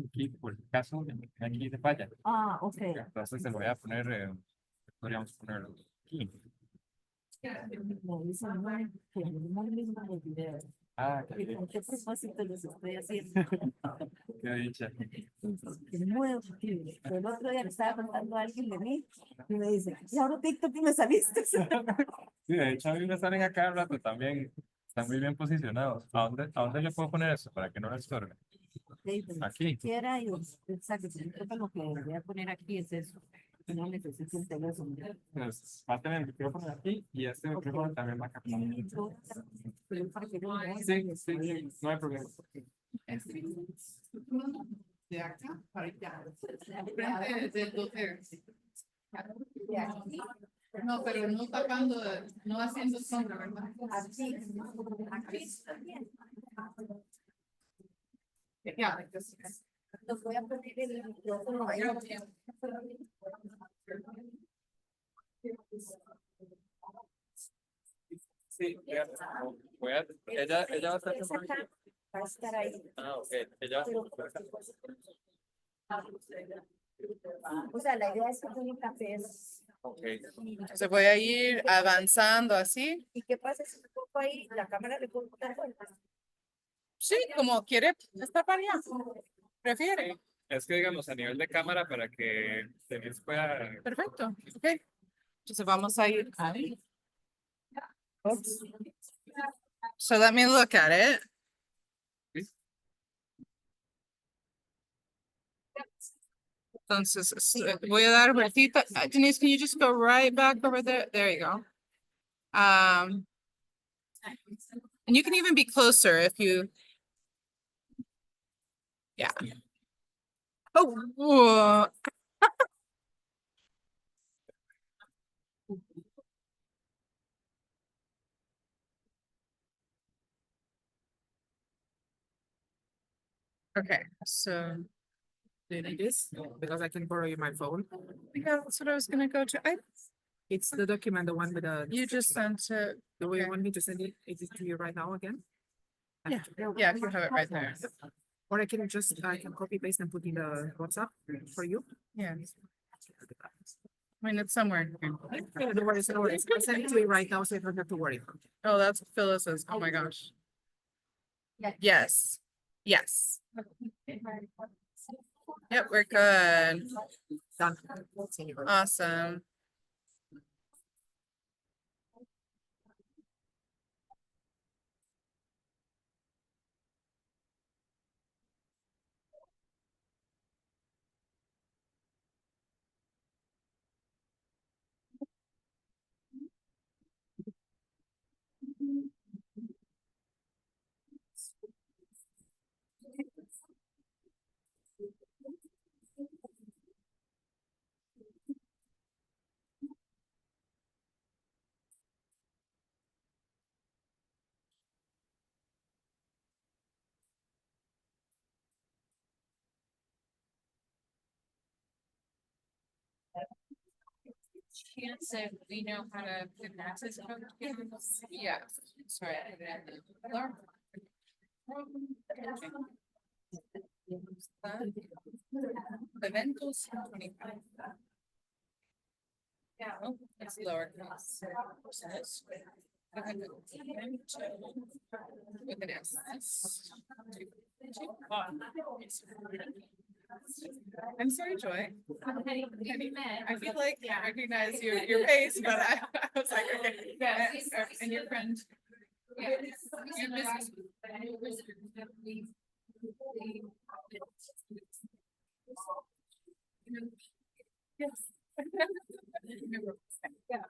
Aquí, por el caso de que aquí de falla. Ah, ok. Entonces se lo voy a poner, podríamos ponerlo aquí. Me dicen, no, que no es mismo el video. Ah, ¿Y con qué propósito los estoy haciendo? qué dicha. Es muy objetivo. El otro día le estaba contando a alguien de mí y me dice, y ahora TikTok y me saliste. Sí, de hecho, a mí me salen a cada rato también. Están muy bien posicionados. A dónde yo puedo poner eso para que no lo estorbe? Aquí. Quiera y exacto, yo creo que lo que voy a poner aquí es eso. No necesito un teléfono. Pues, va a tener el micrófono aquí y este micrófono también va a captar. Pero para que no me vean, Sí, sí, no hay problema. De acá para allá. Frente del hotel. No, pero no tapando, no haciendo sombra, ¿verdad? Aquí, aquí también. Ya, entonces. Los voy a poner el micrófono ahí. Sí, ella va a estar por aquí. Va a estar ahí. Ah, ok. Ella va a estar por acá. O sea, la idea es que tiene cafés. Ok. Se voy a ir avanzando así. ¿Y qué pasa si me pongo ahí? La cámara le puedo dar vuelta. Sí, como quiere estar para allá. Prefiere. Es que digamos a nivel de cámara para que Denise pueda. Perfecto. Ok. Entonces vamos a ir ahí. Oops. So let me look at it. Entonces, voy a dar vueltita. Denise, can you just go right back over there? There you go. And you can even be closer if you, yeah. Oh, whoa. Okay, so do you need this? Because I can borrow you my phone. Yeah, that's what I was gonna go to. It's the document, the one with the. You just sent it. Do you want me to send it? Is it to you right now again? Yeah, yeah, you have it right there. Or I can copy paste and put in the WhatsApp for you. Yeah. I mean, it's somewhere. Yeah, no worries, no worries. I'll send it to you right now, so you don't have to worry. Oh, that's Phyllis's. Oh my gosh. Yes. Yes. Yep, we're good. Done. Awesome. Can't say we know how to connect this. Yeah, sorry. Eventos 25. Yeah, it's lower class. With an S. I'm sorry, Joy. I feel like I recognize your face, but I was like, okay, yeah, and your friend. Yeah. Your business. Yes. Yeah.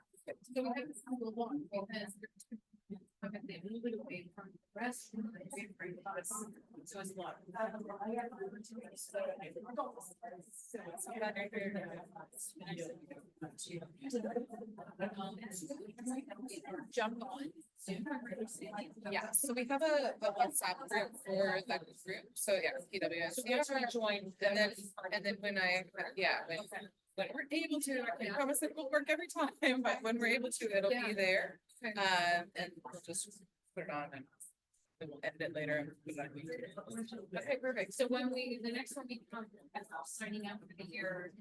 So we have a little one because they moved it away from the rest. So it's a lot. Jump on. Yeah, so we have a WhatsApp group for the group, so yeah, PWS. So that's where I joined. And then when we're able to, I promise it won't work every time, but when we're able to, it'll be there. And we'll just put it on and we'll edit it later. Okay, perfect. So when the next one we come, signing up for the year.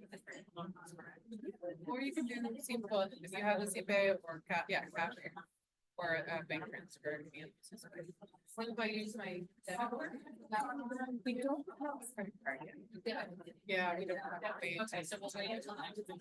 Or you can do the simple, if you have a CPA or cash, or a bank transfer. What if I use my debit card? We don't have a credit card yet. Yeah, we don't have that. Okay, so we'll wait until after the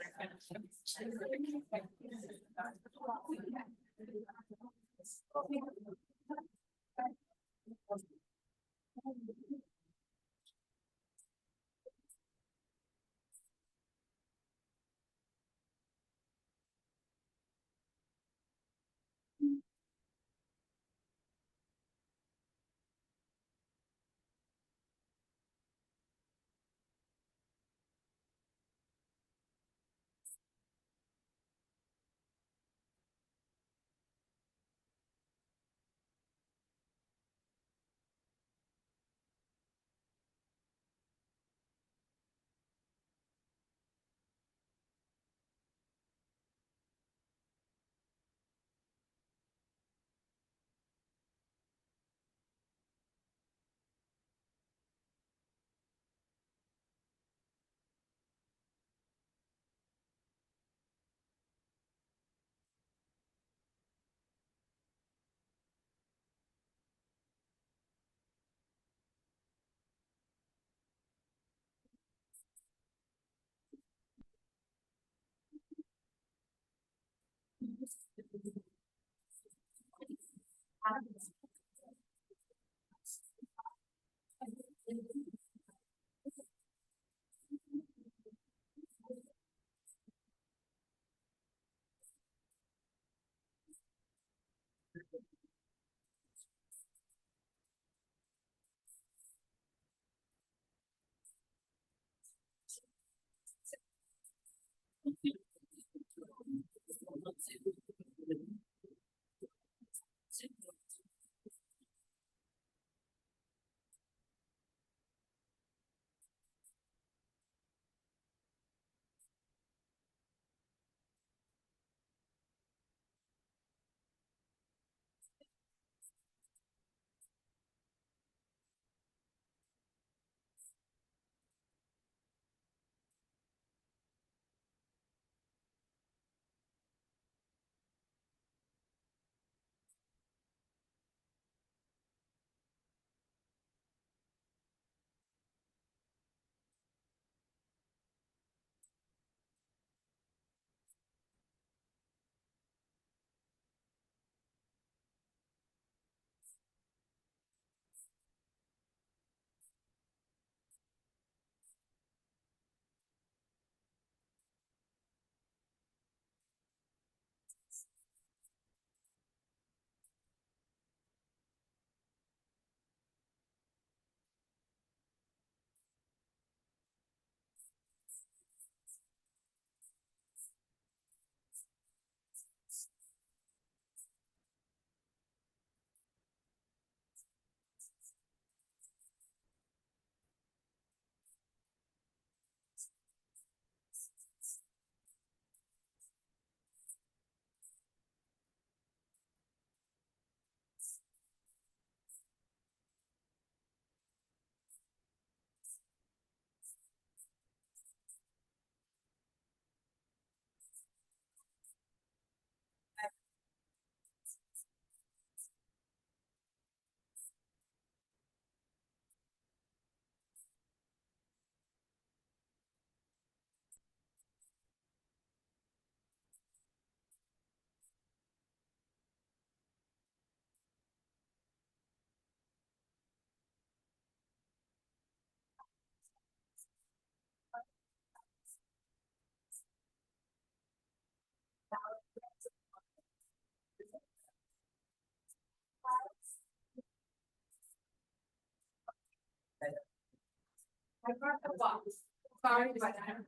I brought the box. Sorry about that.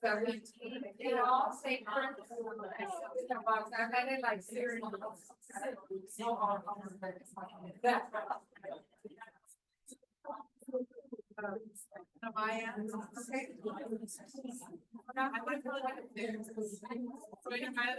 So they all say on the box. I had it like cereal. That's I am okay. Now I want to go like there. So you might have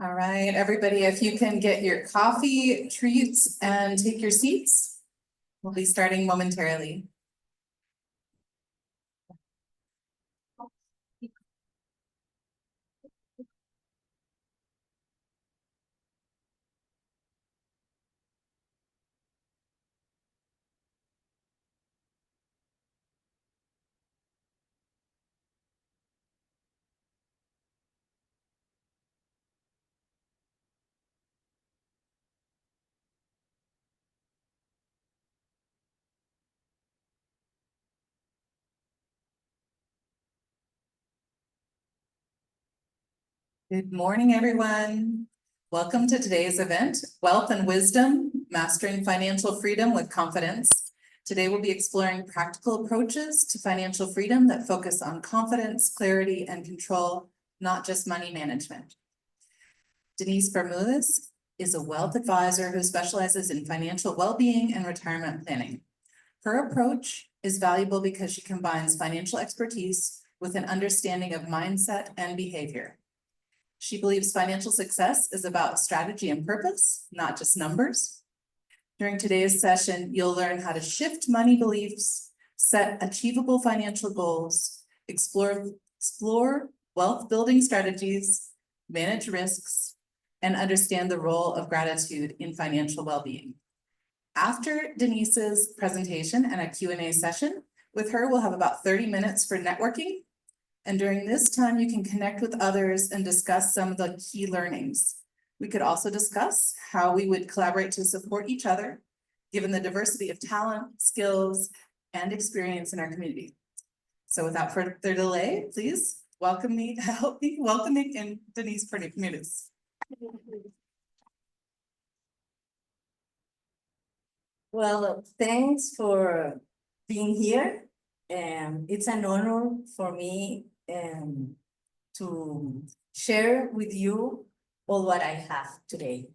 All right, everybody, if you can get your coffee, treats, and take your seats, we'll be starting momentarily. Good morning, everyone. Welcome to today's event, Wealth and Wisdom, Mastering Financial Freedom with Confidence. Today we'll be exploring practical approaches to financial freedom that focus on confidence, clarity, and control, not just money management. Denise Bermúdez is a wealth advisor who specializes in financial well-being and retirement planning. Her approach is valuable because she combines financial expertise with an understanding of mindset and behavior. She believes financial success is about strategy and purpose, not just numbers. During today's session, you'll learn how to shift money beliefs, set achievable financial goals, explore wealth building strategies, manage risks, and understand the role of gratitude in financial well-being. After Denise's presentation and a Q&A session, with her, we'll have about 30 minutes for networking. And during this time, you can connect with others and discuss some of the key learnings. We could also discuss how we would collaborate to support each other, given the diversity of talent, skills, and experience in our community. So without further delay, please welcome me in Denise Bermúdez. Well, thanks for being here. It's an honor for me to share with you all what I have today.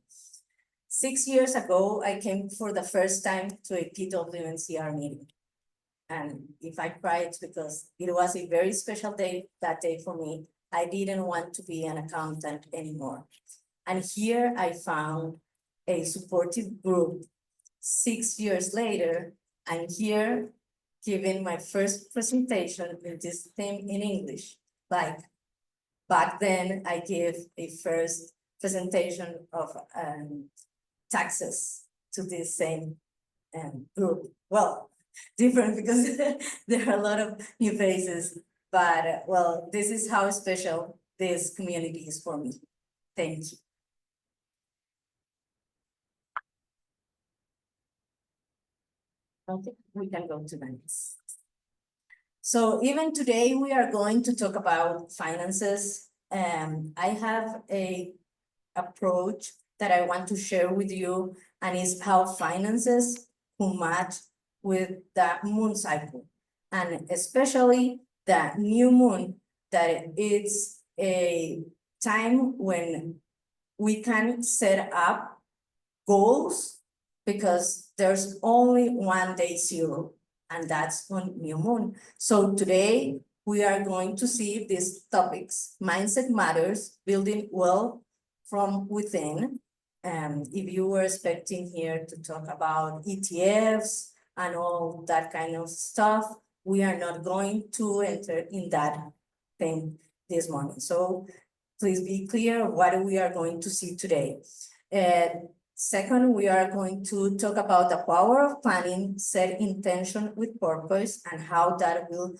6 years ago, I came for the first time to a TWNCR meeting. And if I cry, it's because it was a very special day that day for me. I didn't want to be an accountant anymore. And here I found a supportive group. 6 years later, I'm here giving my first presentation with this theme in English. Like back then, I gave a first presentation of taxes to this same group. Well, different because there are a lot of new faces, but well, this is how special this community is for me. Thank you. Okay, we can go to the next. So even today we are going to talk about finances. I have a approach that I want to share with you, and is how finances will match with the moon cycle, and especially the new moon, that it's a time when we can set up goals, because there's only one day zero, and that's on new moon. So today we are going to see these topics: mindset matters, building wealth from within. If you were expecting here to talk about ETFs and all that kind of stuff, we are not going to enter in that thing this morning. So please be clear what we are going to see today. Second, we are going to talk about the power of planning, set intention with purpose, and how that will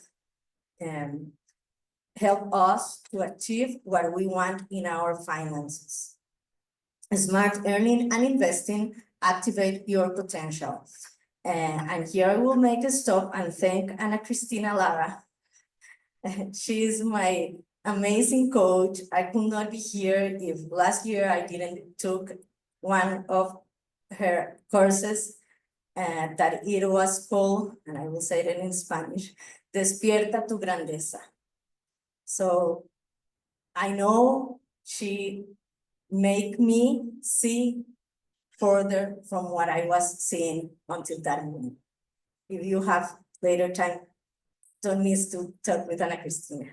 help us to achieve what we want in our finances. Smart earning and investing activate your potential. And here I will make a stop and thank Ana Cristina Lara. She is my amazing coach. I could not be here if last year I didn't took one of her courses, that it was called, and I will say it in Spanish, Despierta tu grandeza. So I know she made me see further from what I was seeing until that moment. If you have later time, don't miss to talk with Ana Cristina.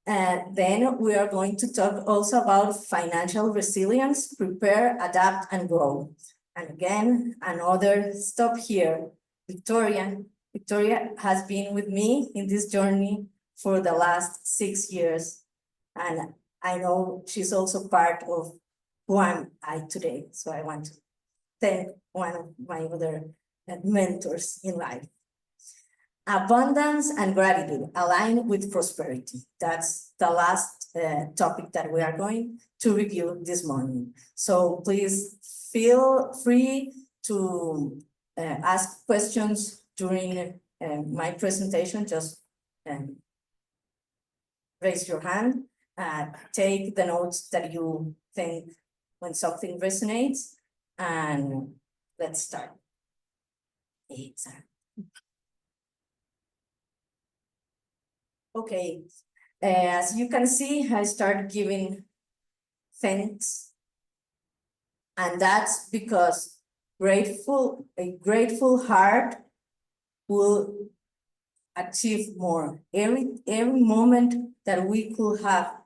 And then we are going to talk also about financial resilience, prepare, adapt, and grow. And again, another stop here, Victoria. Victoria has been with me in this journey for the last 6 years. And I know she's also part of who am I today. So I want to thank one of my other mentors in life. Abundance and gratitude align with prosperity. That's the last topic that we are going to review this morning. So please feel free to ask questions during my presentation. Just raise your hand take the notes that you think when something resonates, and let's start. Okay, as you can see, I started giving thanks. And that's because a grateful heart will achieve more. Every moment that we could have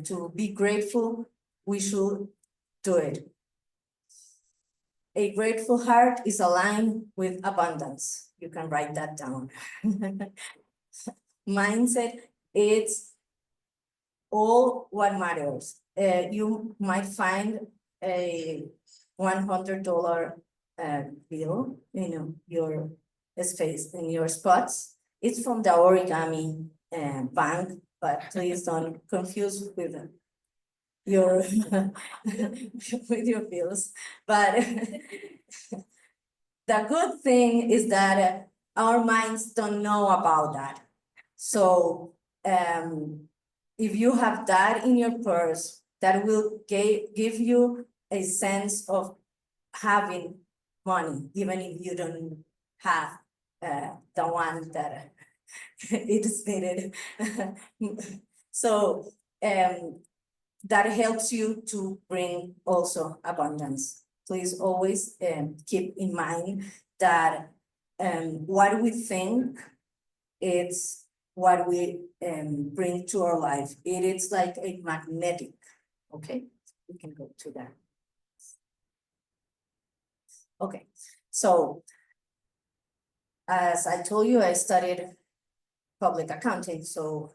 to be grateful, we should do it. A grateful heart is aligned with abundance. You can write that down. Mindset, it's all what matters. You might find a $100 bill, your space in your spots. It's from the origami bank, but please don't confuse with your with your bills. But the good thing is that our minds don't know about that. So if you have that in your purse, that will give you a sense of having money, even if you don't have the one that it is needed. So that helps you to bring also abundance. Please always keep in mind that what we think, it's what we bring to our life. It is like a magnetic, okay? We can go to that. Okay, so as I told you, I studied public accounting, so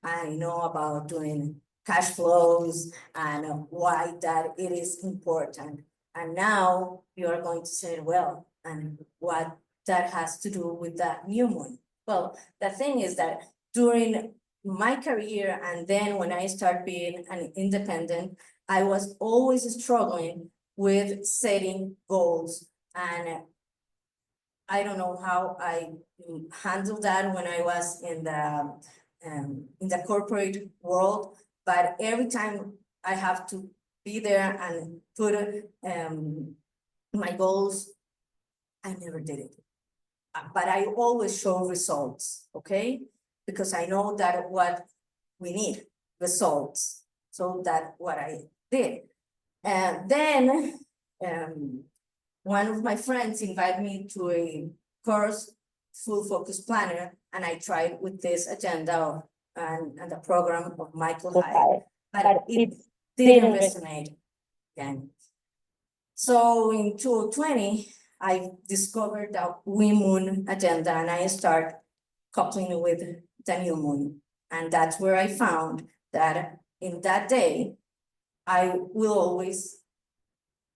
I know about doing cash flows and why that it is important. And now you are going to say, well, and what that has to do with that new moon. Well, the thing is that during my career, and then when I started being an independent, I was always struggling with setting goals. And I don't know how I handled that when I was in the corporate world, but every time I have to be there and put my goals, I never did it. But I always show results, okay? Because I know that what we need, results. So that's what I did. And then one of my friends invited me to a course, Full Focus Planner, and I tried with this agenda and the program of Michael Hyatt, but it didn't resonate again. So in 2020, I discovered the Wii Moon agenda, and I start coupling with the new moon. And that's where I found that in that day, I will always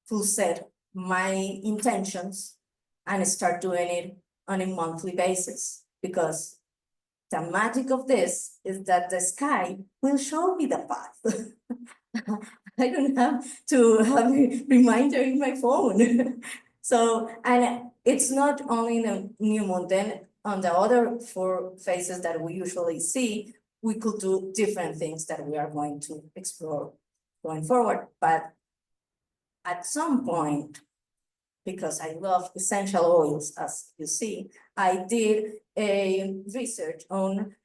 full set my intentions and start doing it on a monthly basis, because the magic of this is that the sky will show me the path. I don't have to have a reminder in my phone. So, and it's not only in the new moon, then on the other 4 phases that we usually see, we could do different things that we are going to explore going forward. But at some point, because I love essential oils, as you see, I did a research on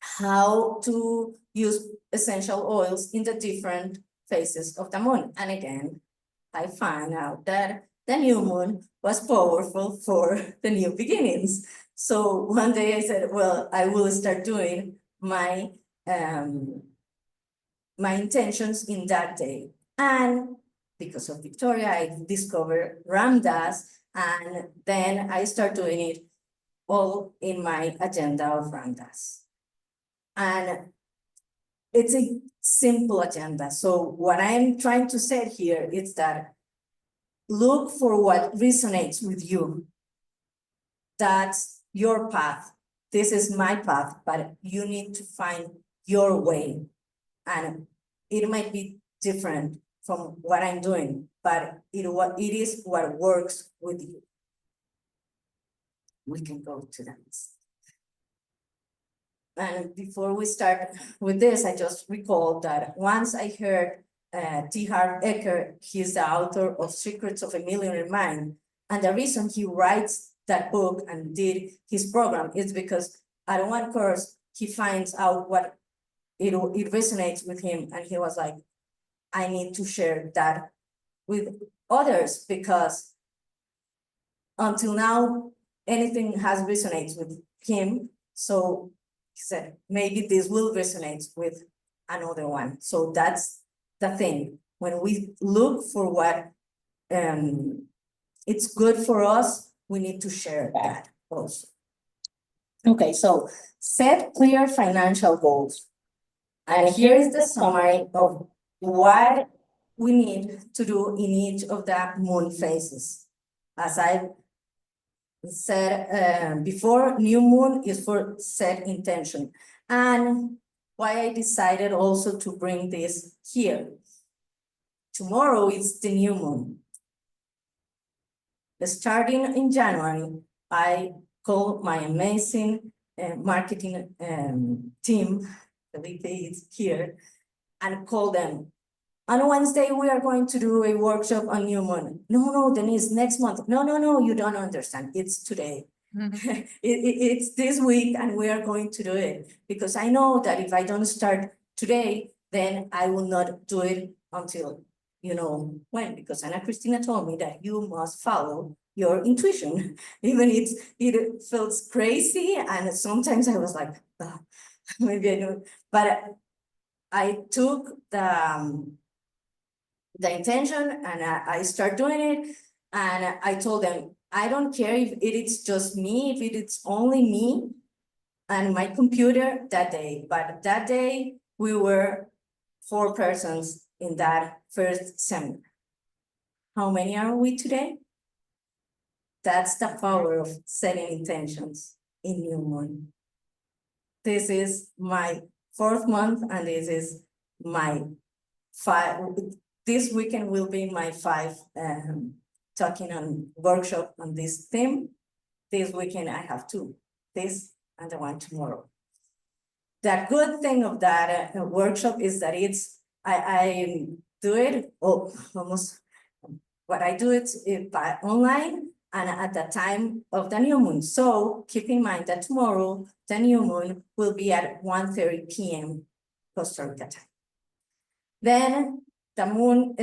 how to use essential oils in the different phases of the moon. And again, I found out that the new moon was powerful for the new beginnings. So one day I said, well, I will start doing my my intentions in that day. And because of Victoria, I discovered Ramdas, and then I start doing it all in my agenda of Ramdas. And it's a simple agenda. So what I'm trying to say here is that look for what resonates with you. That's your path. This is my path, but you need to find your way. And it might be different from what I'm doing, but it is what works with you. We can go to that. And before we start with this, I just recall that once I heard T. Harv Eker, he's the author of Secrets of a Millionaire Mind. And the reason he writes that book and did his program is because at one course, he finds out what it resonates with him. And he was like, I need to share that with others because until now, anything has resonated with him. So he said, maybe this will resonate with another one. So that's the thing. When we look for what it's good for us, we need to share that also. Okay, so set clear financial goals. And here is the summary of what we need to do in each of the moon phases. As I said before, new moon is for set intention. And why I decided also to bring this here. Tomorrow is the new moon. Starting in January, I call my amazing marketing team, Felipe is here, and call them. On Wednesday, we are going to do a workshop on new moon. No, Denise, next month. No, you don't understand. It's today. It's this week and we are going to do it because I know that if I don't start today, then I will not do it until you know when, because Ana Cristina told me that you must follow your intuition. Even it feels crazy and sometimes I was like, oh, maybe I don't, but I took the intention and I start doing it and I told them, I don't care if it's just me, if it's only me and my computer that day, but that day we were 4 persons in that first seminar. How many are we today? That's the power of setting intentions in new moon. This is my 4th month and this is my 5. This weekend will be my 5 talking on workshop on this theme. This weekend I have 2, this and the one tomorrow. The good thing of that workshop is that I do it almost, but I do it by online and at the time of the new moon. So keep in mind that tomorrow, the new moon will be at 1:30 p.m. Costa Rica time. Then the moon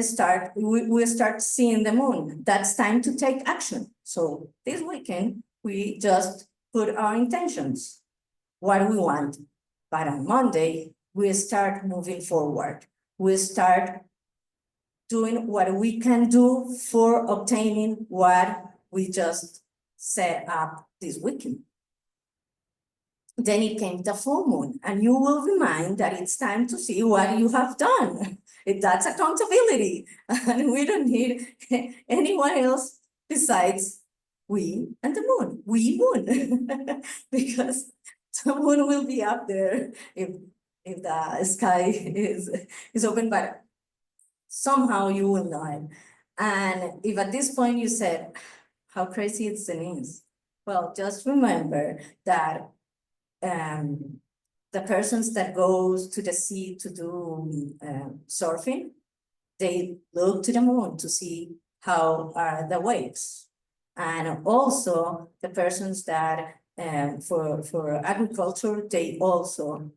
we start seeing the moon. That's time to take action. So this weekend, we just put our intentions, what we want. But on Monday, we start moving forward. We start doing what we can do for obtaining what we just set up this weekend. Then it came the full moon, and you will remind that it's time to see what you have done. That's accountability, and we don't need anyone else besides we and the moon. We moon, because the moon will be up there if the sky is open, but somehow you will know it. And if at this point you said, how crazy it's Denise, well, just remember that the persons that goes to the sea to do surfing, they look to the moon to see how are the waves. And also the persons that for agriculture, they also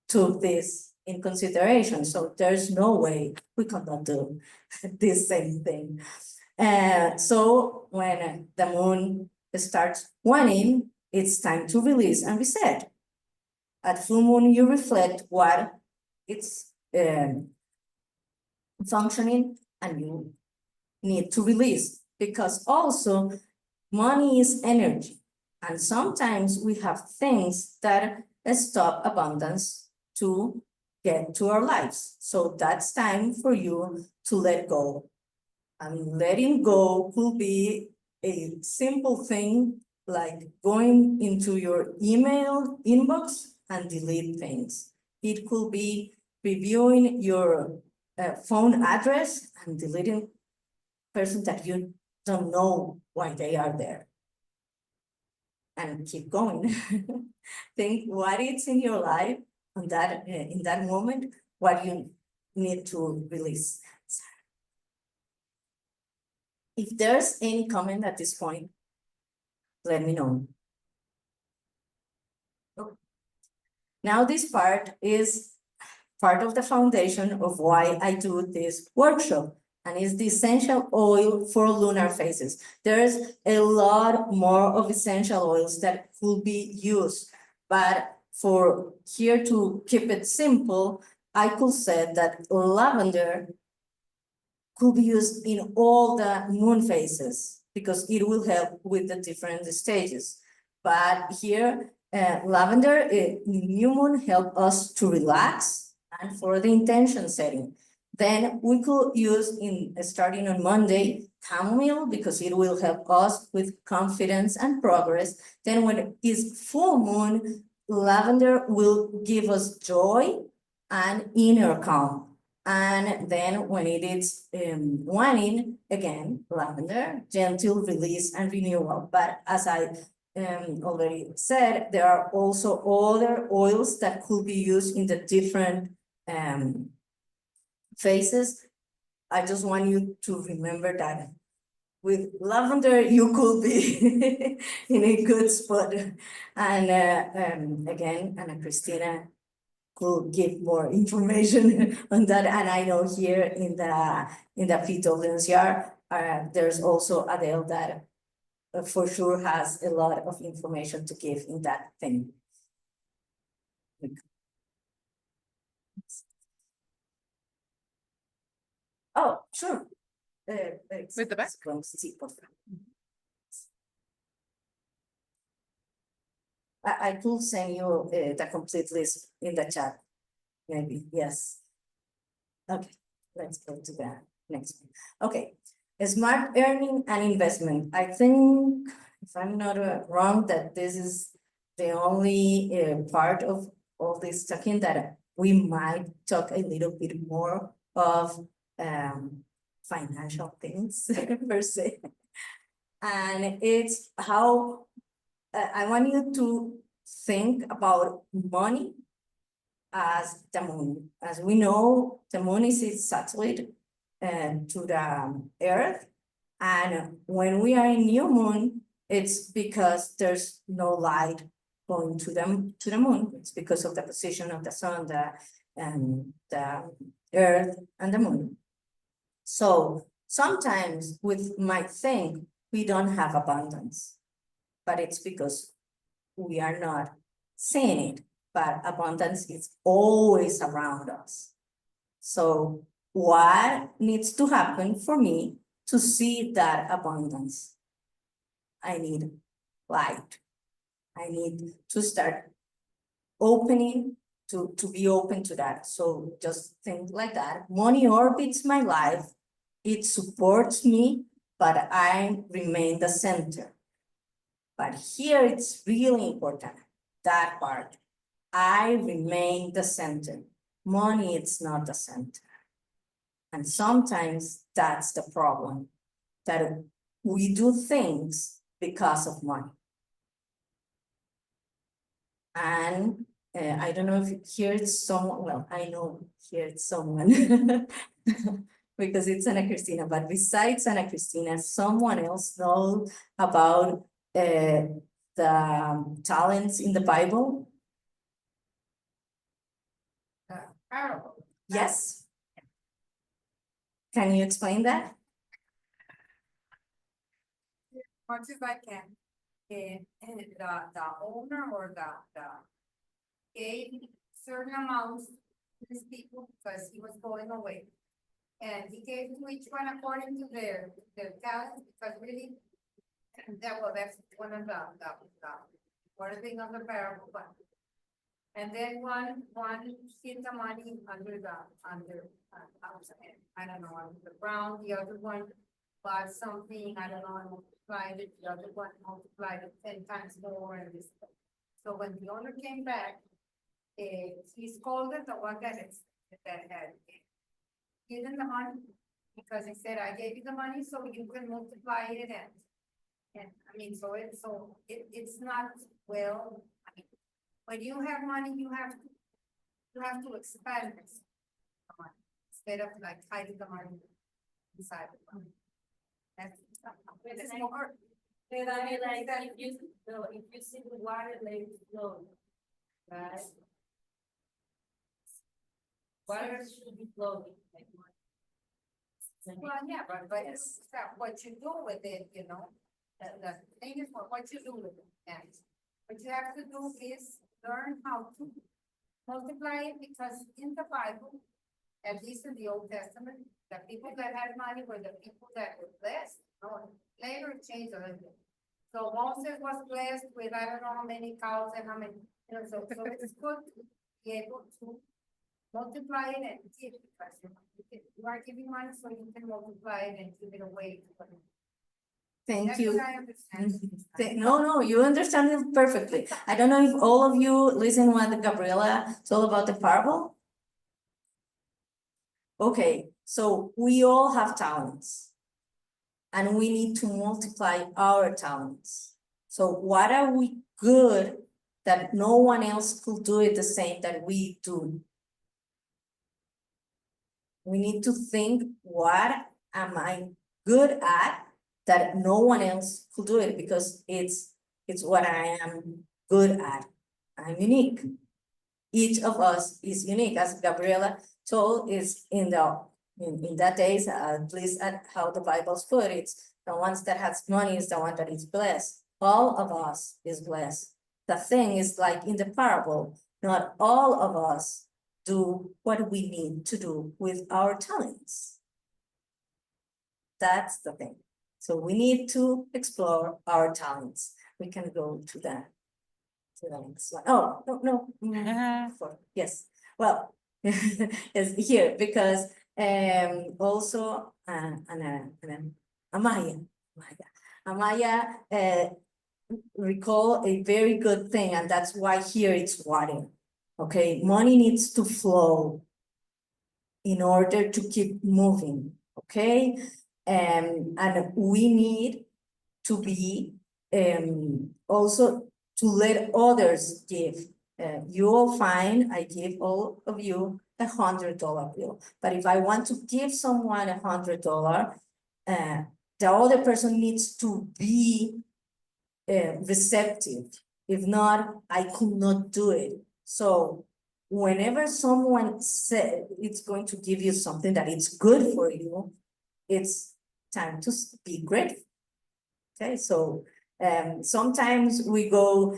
took this in consideration. So there's no way we cannot do this same thing. So when the moon starts waning, it's time to release and reset. At full moon, you reflect what it's functioning and you need to release, because also money is energy. And sometimes we have things that stop abundance to get to our lives. So that's time for you to let go. And letting go could be a simple thing like going into your email inbox and delete things. It could be reviewing your phone address and deleting person that you don't know why they are there. and keep going. Think what is in your life on that, in that moment, what you need to release. If there's any comment at this point, let me know. Now this part is part of the foundation of why I do this workshop, and is the essential oil for lunar phases. There's a lot more of essential oils that could be used, but for here to keep it simple, I could say that lavender could be used in all the moon phases because it will help with the different stages. But here, lavender, new moon help us to relax and for the intention setting. Then we could use starting on Monday, chamomile, because it will help us with confidence and progress. Then when it is full moon, lavender will give us joy and inner calm. And then when it is waning, again, lavender, gentle release and renewal. But as I already said, there are also other oils that could be used in the different phases. I just want you to remember that with lavender, you could be in a good spot. And again, Ana Cristina could give more information on that. And I know here in the Phytolenciar, there's also Adele that for sure has a lot of information to give in that thing. Oh, sure. With the back? Sí, por favor. I could send you the complete list in the chat, maybe, yes. Okay, let's go to the next one. Okay, smart earning and investment. I think, if I'm not wrong, that this is the only part of all this talking that we might talk a little bit more of financial things per se. And it's how I want you to think about money as the moon. As we know, the moon is its satellite to the earth. And when we are in new moon, it's because there's no light going to the moon. It's because of the position of the sun, the earth and the moon. So sometimes we might think we don't have abundance, but it's because we are not seeing it, but abundance is always around us. So what needs to happen for me to see that abundance? I need light. I need to start opening to be open to that. So just think like that. Money orbits my life. It supports me, but I remain the center. But here it's really important, that part. I remain the center. Money, it's not the center. And sometimes that's the problem, that we do things because of money. And I don't know if here it's someone, well, I know here it's someone because it's Ana Cristina, but besides Ana Cristina, someone else knows about the talents in the Bible? Parable. Yes. Can you explain that? Much as I can. And the owner or the gave certain amounts to these people because he was going away. And he gave to each one according to their talents, because really, that's one of the thing of the parable. But and then one hid the money under I don't know, under the ground. The other one bought something, I don't know, and multiplied it. The other one multiplied it 10 times more. And this. So when the owner came back, he scolded the one that had given the money, because he said, I gave you the money so you can multiply it and And I mean, so it's not, well, I mean, when you have money, you have to expand this. Instead of like hiding the money inside the money. That's more. But I mean, like, if you see the water, let it flow, right? Water should be flowing. Well, yeah, but it's what you do with it, you know, the thing is what you do with it, and what you have to do is learn how to multiply it, because in the Bible, at least in the Old Testament, the people that had money were the people that were blessed. Later it changed a little bit. So Moses was blessed with, I don't know how many cows and how many, you know, so it's good to be able to multiply it and give, because you are giving money so you can multiply it and give it away. Thank That's you. what I understand. No, you understand it perfectly. I don't know if all of you listen what Gabriela told about the parable. Okay, so we all have talents. And we need to multiply our talents. So what are we good that no one else could do it the same that we do? We need to think, what am I good at that no one else could do it, because it's what I am good at. I'm unique. Each of us is unique, as Gabriela told, is in that days, at least at how the Bible's put it, the ones that has money is the one that is blessed. All of us is blessed. The thing is, like in the parable, not all of us do what we need to do with our talents. That's the thing. So we need to explore our talents. We can go to that. To the next one. Oh, no. Yes, well, it's here because also Amaya recall a very good thing, and that's why here it's water. Okay, money needs to flow in order to keep moving. Okay, and we need to be also to let others give. You will find I give all of you $100 bill, but if I want to give someone $100, the other person needs to be receptive. If not, I could not do it. So whenever someone said it's going to give you something that it's good for you, it's time to be grateful. Okay, so sometimes we go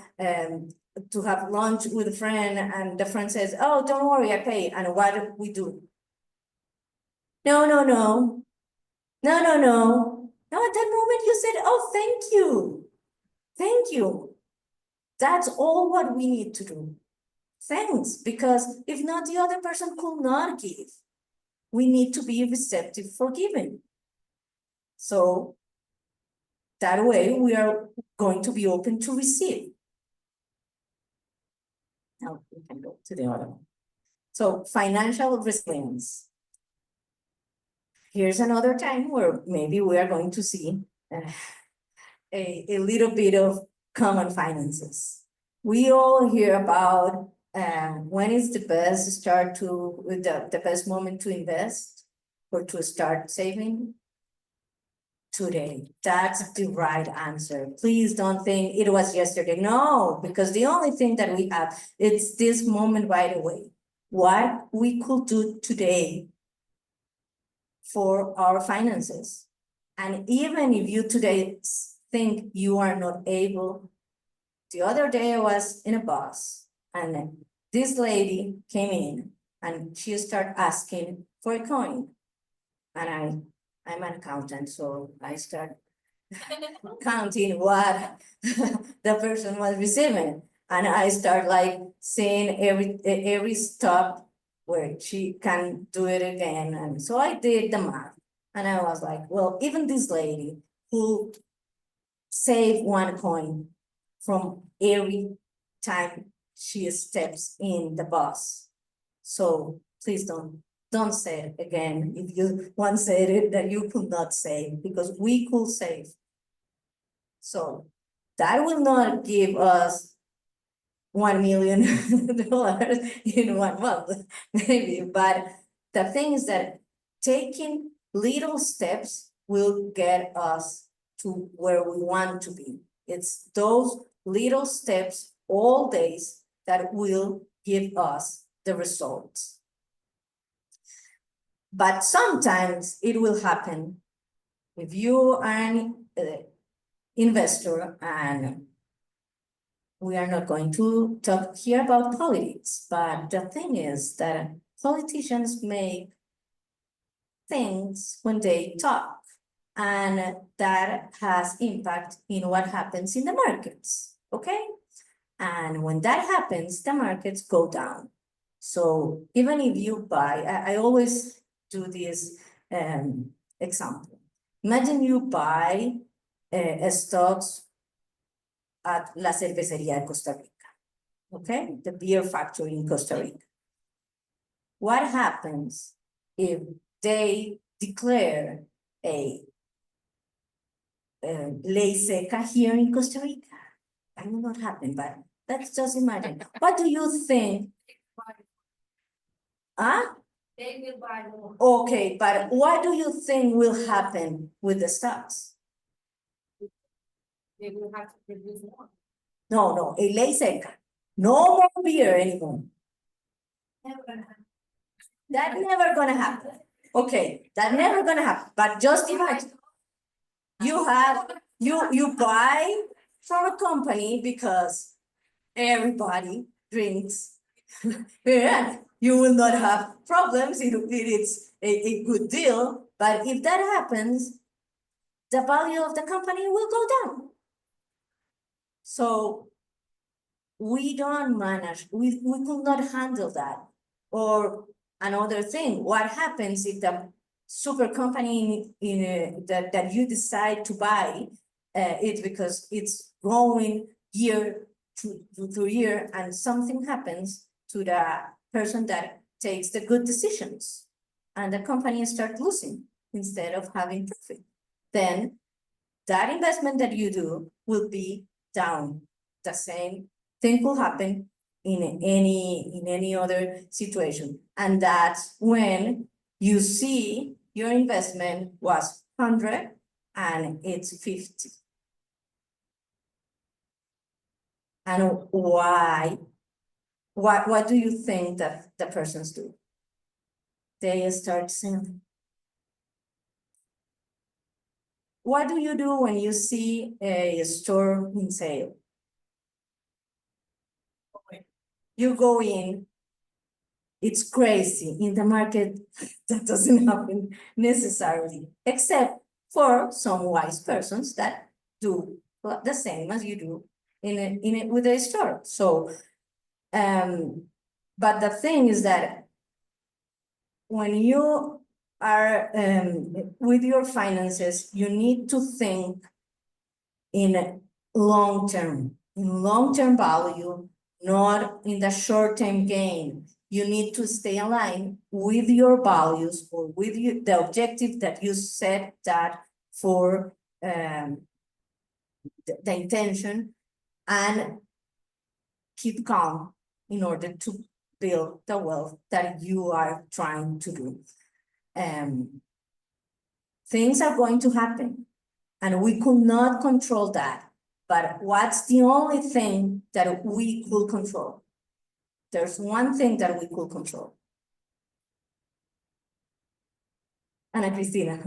to have lunch with a friend, and the friend says, "Oh, don't worry, I pay." And what do we do? No. No, at that moment you said, "Oh, thank you. Thank you." That's all what we need to do. Thanks, because if not, the other person could not give. We need to be receptive for giving. So that way we are going to be open to receive. Now we can go to the other one. So financial resilience. Here's another time where maybe we are going to see a little bit of common finances. We all hear about when is the best the best moment to invest or to start saving? Today. That's the right answer. Please don't think it was yesterday. No, because the only thing that we have, it's this moment right away. What we could do today for our finances. And even if you today think you are not able, the other day I was in a bus and this lady came in and she started asking for a coin. And I'm an accountant, so I start counting what the person was receiving. And I start like seeing every stop where she can do it again. And so I did the math. And I was like, well, even this lady who saved one coin from every time she steps in the bus. So please don't say it again. If you once said it, that you could not say, because we could save So that will not give us $1 million in 1 month, maybe, but the thing is that taking little steps will get us to where we want to be. It's those little steps all days that will give us the results. But sometimes it will happen if you are an investor, and we are not going to talk here about politics, but the thing is that politicians make things when they talk, and that has impact in what happens in the markets, okay? And when that happens, the markets go down. So even if you buy, I always do this example. Imagine you buy stocks at La Cervecería de Costa Rica, okay? The beer factory in Costa Rica. What happens if they declare a ley seca here in Costa Rica? That will not happen, but let's just imagine. What do you think? Huh? They will buy more. Okay, but what do you think will happen with the stocks? They will have to produce more. No, a ley seca. No more beer anymore. That never gonna happen. Okay, that never gonna happen, but just imagine. You buy from a company because everybody drinks. Yeah, you will not have problems, it's a good deal, but if that happens, the value of the company will go down. So we don't manage, we could not handle that. Or another thing, what happens if the super company that you decide to buy, it's because it's growing year to year, and something happens to the person that takes the good decisions, and the company starts losing instead of having profit. Then that investment that you do will be down. The same thing will happen in any other situation. And that's when you see your investment was 100 and it's 50. And why? What do you think that the persons do? They start selling. What do you do when you see a store in sale? You go in, it's crazy in the market. That doesn't happen necessarily, except for some wise persons that do the same as you do with a store. So, but the thing is that when you are with your finances, you need to think in long-term value, not in the short-term gain. You need to stay aligned with your values or with the objective that you set that for the intention, and keep calm in order to build the wealth that you are trying to do. Things are going to happen, and we could not control that. But what's the only thing that we could control? There's one thing that we could control. Ana Cristina.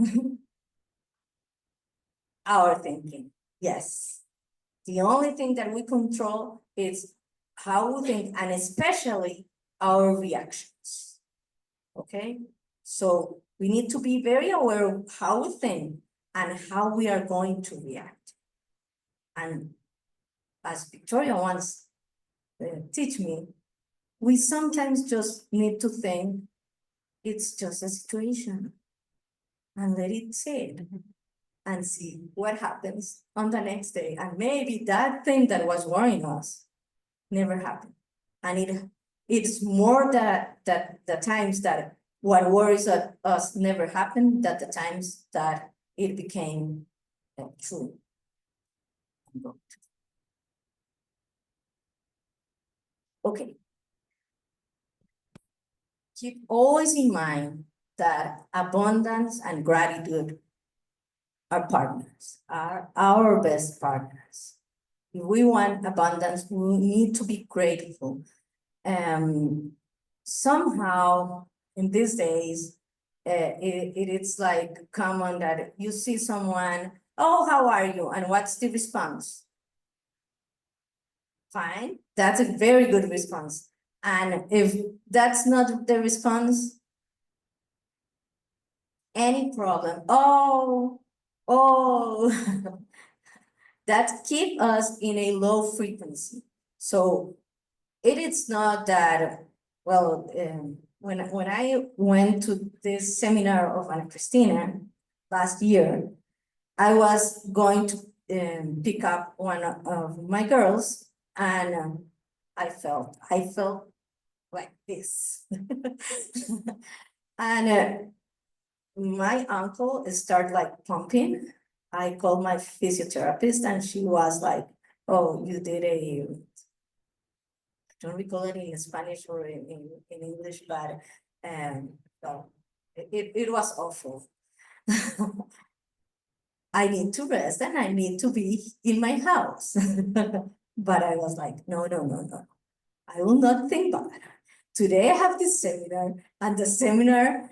Our thinking, yes. The only thing that we control is how we think, and especially our reactions. Okay, so we need to be very aware of how we think and how we are going to react. And as Victoria once teach me, we sometimes just need to think it's just a situation and let it sit and see what happens on the next day. And maybe that thing that was worrying us never happened. And it's more that the times that what worries us never happened, that the times that it became true. Okay. Keep always in mind that abundance and gratitude are partners, are our best partners. If we want abundance, we need to be grateful. Somehow in these days, it's like common that you see someone, oh, how are you? And what's the response? Fine, that's a very good response. And if that's not the response, any problem, oh, that keep us in a low frequency. So it is not that, well, when I went to this seminar of Ana Cristina last year, I was going to pick up one of my girls, and I felt like this. And my uncle started like pumping. I called my physiotherapist, and she was like, oh, you did I don't recall it in Spanish or in English, but well, it was awful. I need to rest and I need to be in my house. But I was like, no. I will not think about it. Today I have this seminar, and the seminar,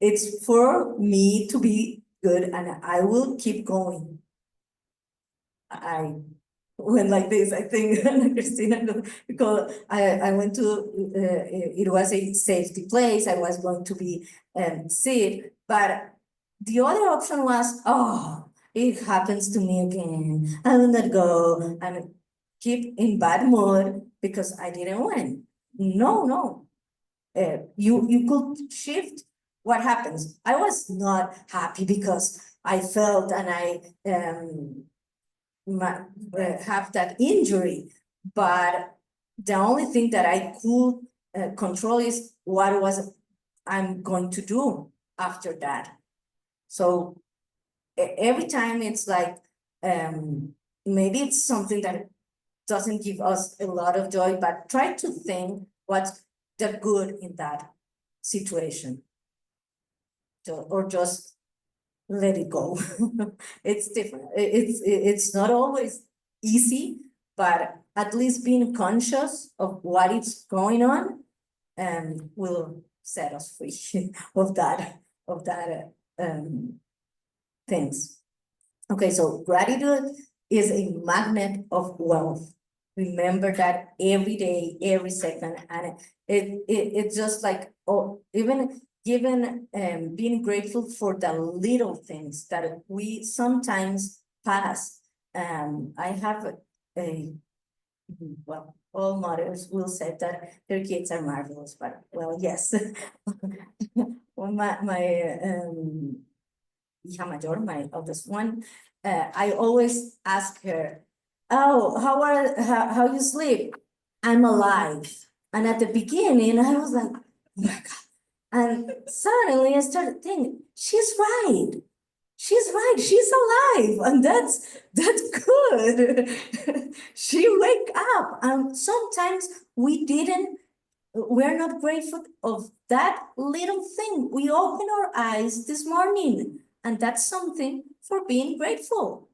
it's for me to be good, and I will keep going. I went like this, I think, Christina, because I went to, it was a safety place, I was going to be sick, but the other option was, oh, it happens to me again, I will not go, and keep in bad mood because I didn't win. No. You could shift what happens. I was not happy because I felt and I have that injury, but the only thing that I could control is what was I'm going to do after that. So every time it's like maybe it's something that doesn't give us a lot of joy, but try to think what's the good in that situation. Or just let it go. It's different. It's not always easy, but at least being conscious of what is going on will set us free of that things. Okay, so gratitude is a magnet of wealth. Remember that every day, every second, and it's just like, oh, even being grateful for the little things that we sometimes pass. I have well, all mothers will say that their kids are marvelous, but well, yes. Well, my hija mayor, my oldest one, I always ask her, oh, how you sleep? I'm alive. And at the beginning, I was like, oh my God. And suddenly I started thinking, she's right. She's right, she's alive, and that's good. She wake up, and sometimes we're not grateful of that little thing. We open our eyes this morning, and that's something for being grateful.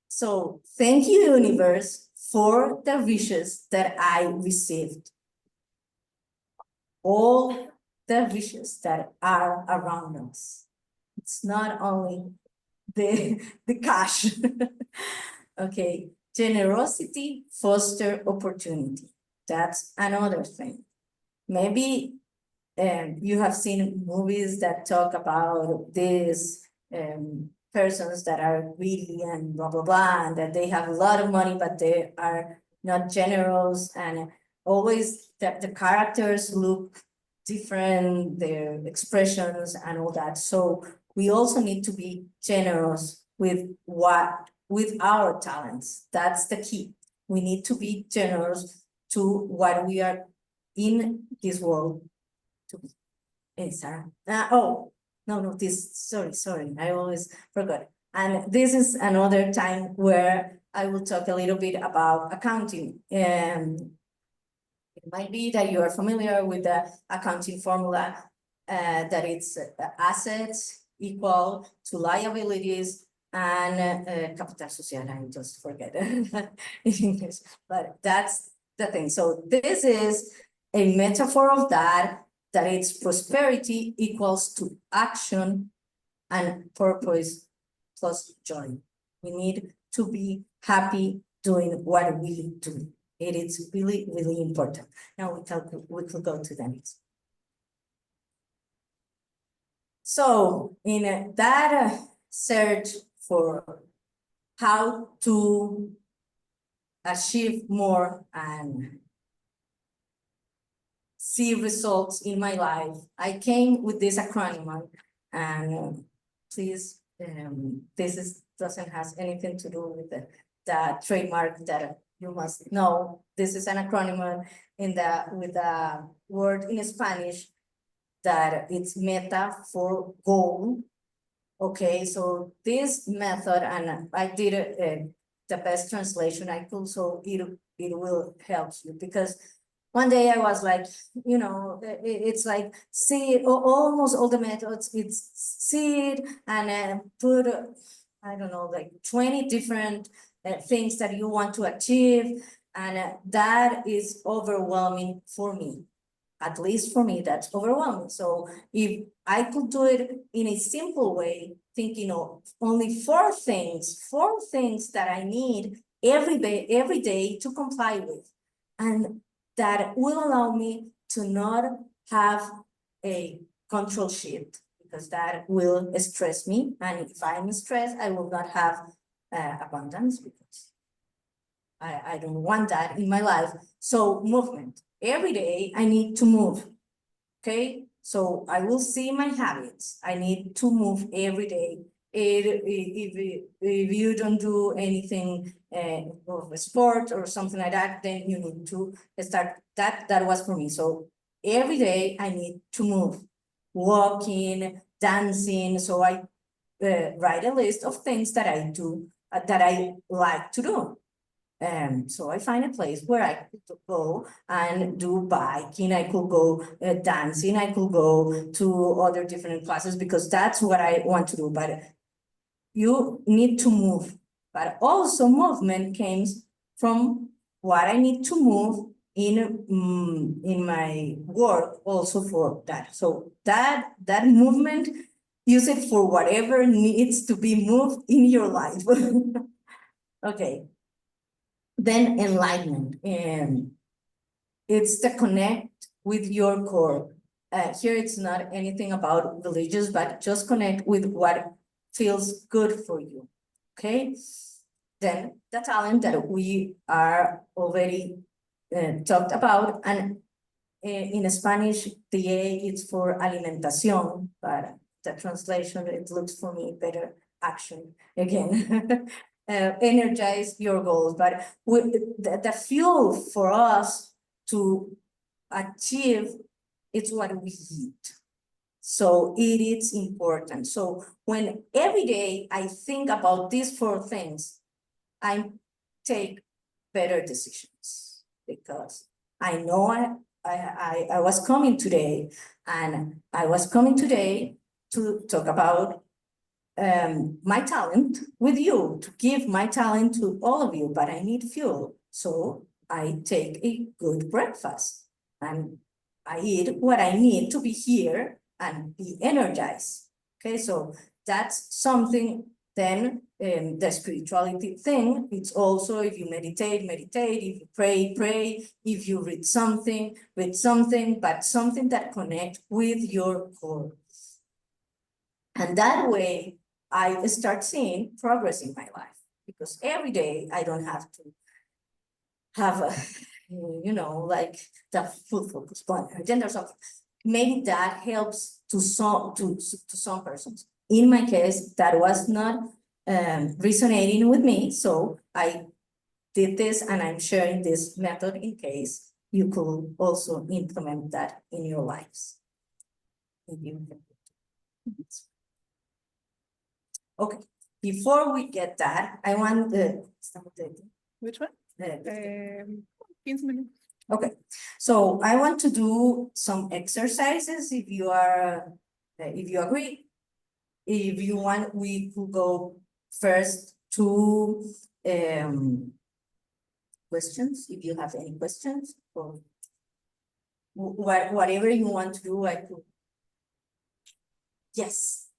So thank you, universe, for the wishes that I received. All the wishes that are around us. It's not only the cash. Okay, generosity foster opportunity. That's another thing. Maybe you have seen movies that talk about these persons that are greedy and blah, blah, blah, and that they have a lot of money, but they are not generous, and always the characters look different, their expressions and all that. So we also need to be generous with our talents. That's the key. We need to be generous to what we are in this world to be. Hey, Sarah. Oh, no, this, sorry, I always forgot. And this is another time where I will talk a little bit about accounting. It might be that you are familiar with the accounting formula, that it's assets equal to liabilities and capital social. I just forget in English, but that's the thing. So this is a metaphor of that it's prosperity equals to action and purpose plus joy. We need to be happy doing what we do. It is really, really important. Now we could go to the next. So in that search for how to achieve more and see results in my life, I came with this acronym, and please, doesn't has anything to do with the trademark that you must know. This is an acronym with the word in Spanish that it's meta for goal. Okay, so this method, and I did the best translation I could, so it will help you, because one day I was like, it's like see almost all the methods, it's see it and put, I don't know, like 20 different things that you want to achieve. And that is overwhelming for me. At least for me, that's overwhelming. So if I could do it in a simple way, thinking of only four things that I need every day to comply with, and that will allow me to not have a control shift, because that will stress me. And if I'm stressed, I will not have abundance, because I don't want that in my life. So movement. Every day I need to move. Okay, so I will see my habits. I need to move every day. If you don't do anything of a sport or something like that, then you need to start. That was for me. So every day I need to move, walking, dancing. So I write a list of things that I do, that I like to do. So I find a place where I could go and do biking, I could go dancing, I could go to other different classes, because that's what I want to do. But you need to move. But also movement comes from what I need to move in my work, also for that. So that movement, use it for whatever needs to be moved in your life. Okay. Then enlightenment, and it's the connect with your core. Here it's not anything about religious, but just connect with what feels good for you. Okay. Then the talent that we are already talked about, and in Spanish, the A is for alimentación, but the translation, it looks for me better, action again. Energize your goals, but with the fuel for us to achieve, it's what we eat. So it is important. So when every day I think about these four things, I take better decisions, because I know I was coming today, and I was coming today to talk about my talent with you, to give my talent to all of you, but I need fuel. So I take a good breakfast and I eat what I need to be here and be energized. Okay, so that's something. Then the spirituality thing, it's also, if you meditate, if you pray, if you read something, but something that connects with your core. And that way, I start seeing progress in my life, because every day I don't have to have like the full focus point, agenda or something. Maybe that helps to some persons. In my case, that was not resonating with me, so I did this, and I'm sharing this method in case you could also implement that in your lives. Okay, before we get that, I want Which one? 15 minutes. okay, so I want to do some exercises if you are, if you agree. If you want, we could go first to questions, if you have any questions, or whatever you want to do, I could. Yes.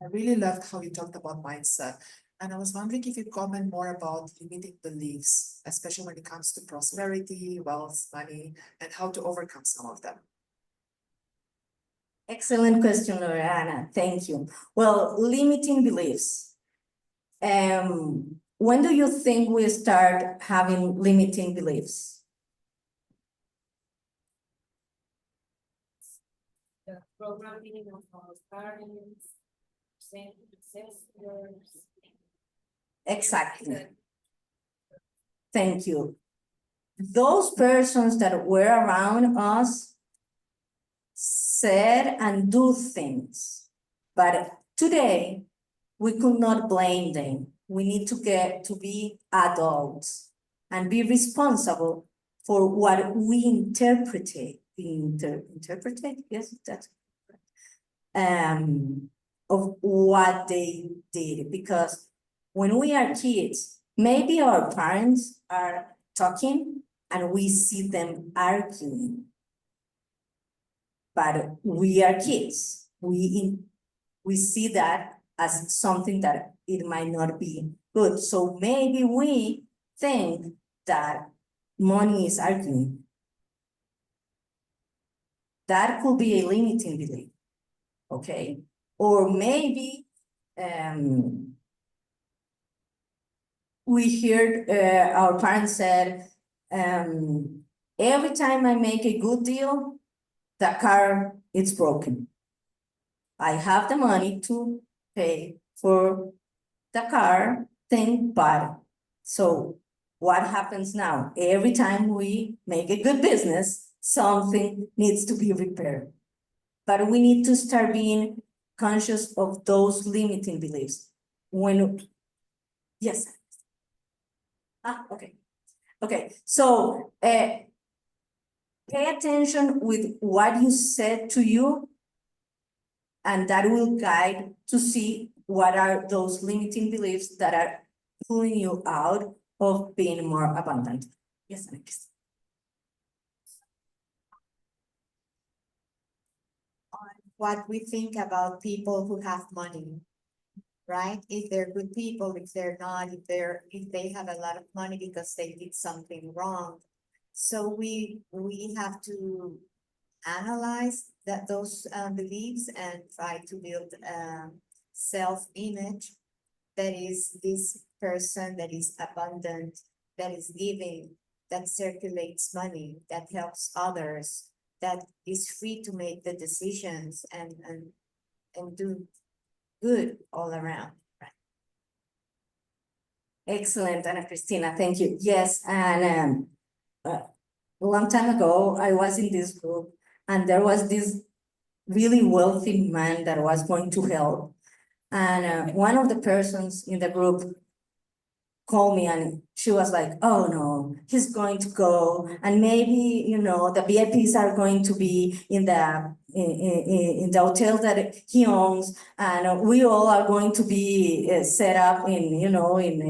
I really loved how you talked about mindset. And I was wondering if you'd comment more about limiting beliefs, especially when it comes to prosperity, wealth, money, and how to overcome some of them. Excellent question, Lorena. Thank you. Well, limiting beliefs. When do you think we start having limiting beliefs? The programming of our parents, ancestors. Exactly. Thank you. Those persons that were around us said and do things, but today we could not blame them. We need to get to be adults and be responsible for what we interpreted. Yes, that's of what they did, because when we are kids, maybe our parents are talking and we see them arguing. But we are kids. We see that as something that it might not be good. So maybe we think that money is arguing. That could be a limiting belief, okay? Or maybe we heard our parents said, every time I make a good deal, the car is broken. I have the money to pay for the car thing, but so what happens now? Every time we make a good business, something needs to be repaired. But we need to start being conscious of those limiting beliefs. Yes. Okay. Okay, so pay attention with what you said to you, and that will guide to see what are those limiting beliefs that are pulling you out of being more abundant. Yes, Alex. What we think about people who have money, right? If they're good people, if they're not, if they have a lot of money because they did something wrong. So we have to analyze those beliefs and try to build self-image that is this person that is abundant, that is giving, that circulates money, that helps others, that is free to make the decisions and do good all around. Right? Excellent, Ana Cristina, thank you. Yes, and a long time ago, I was in this group and there was this really wealthy man that was going to help. And one of the persons in the group called me and she was like, oh no, he's going to go. And maybe, you know, the VIPs are going to be in the hotel that he owns. And we all are going to be set up in, you know, in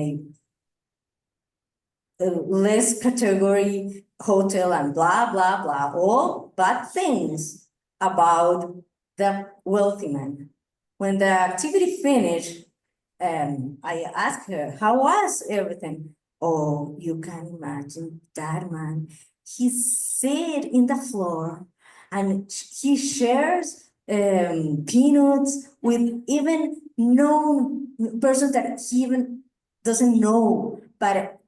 a less category hotel and blah, blah, blah, all bad things about the wealthy man. When the activity finished, I asked her, how was everything? Oh, you can imagine that man, he sat in the floor and he shares peanuts with even known persons that he even doesn't know. But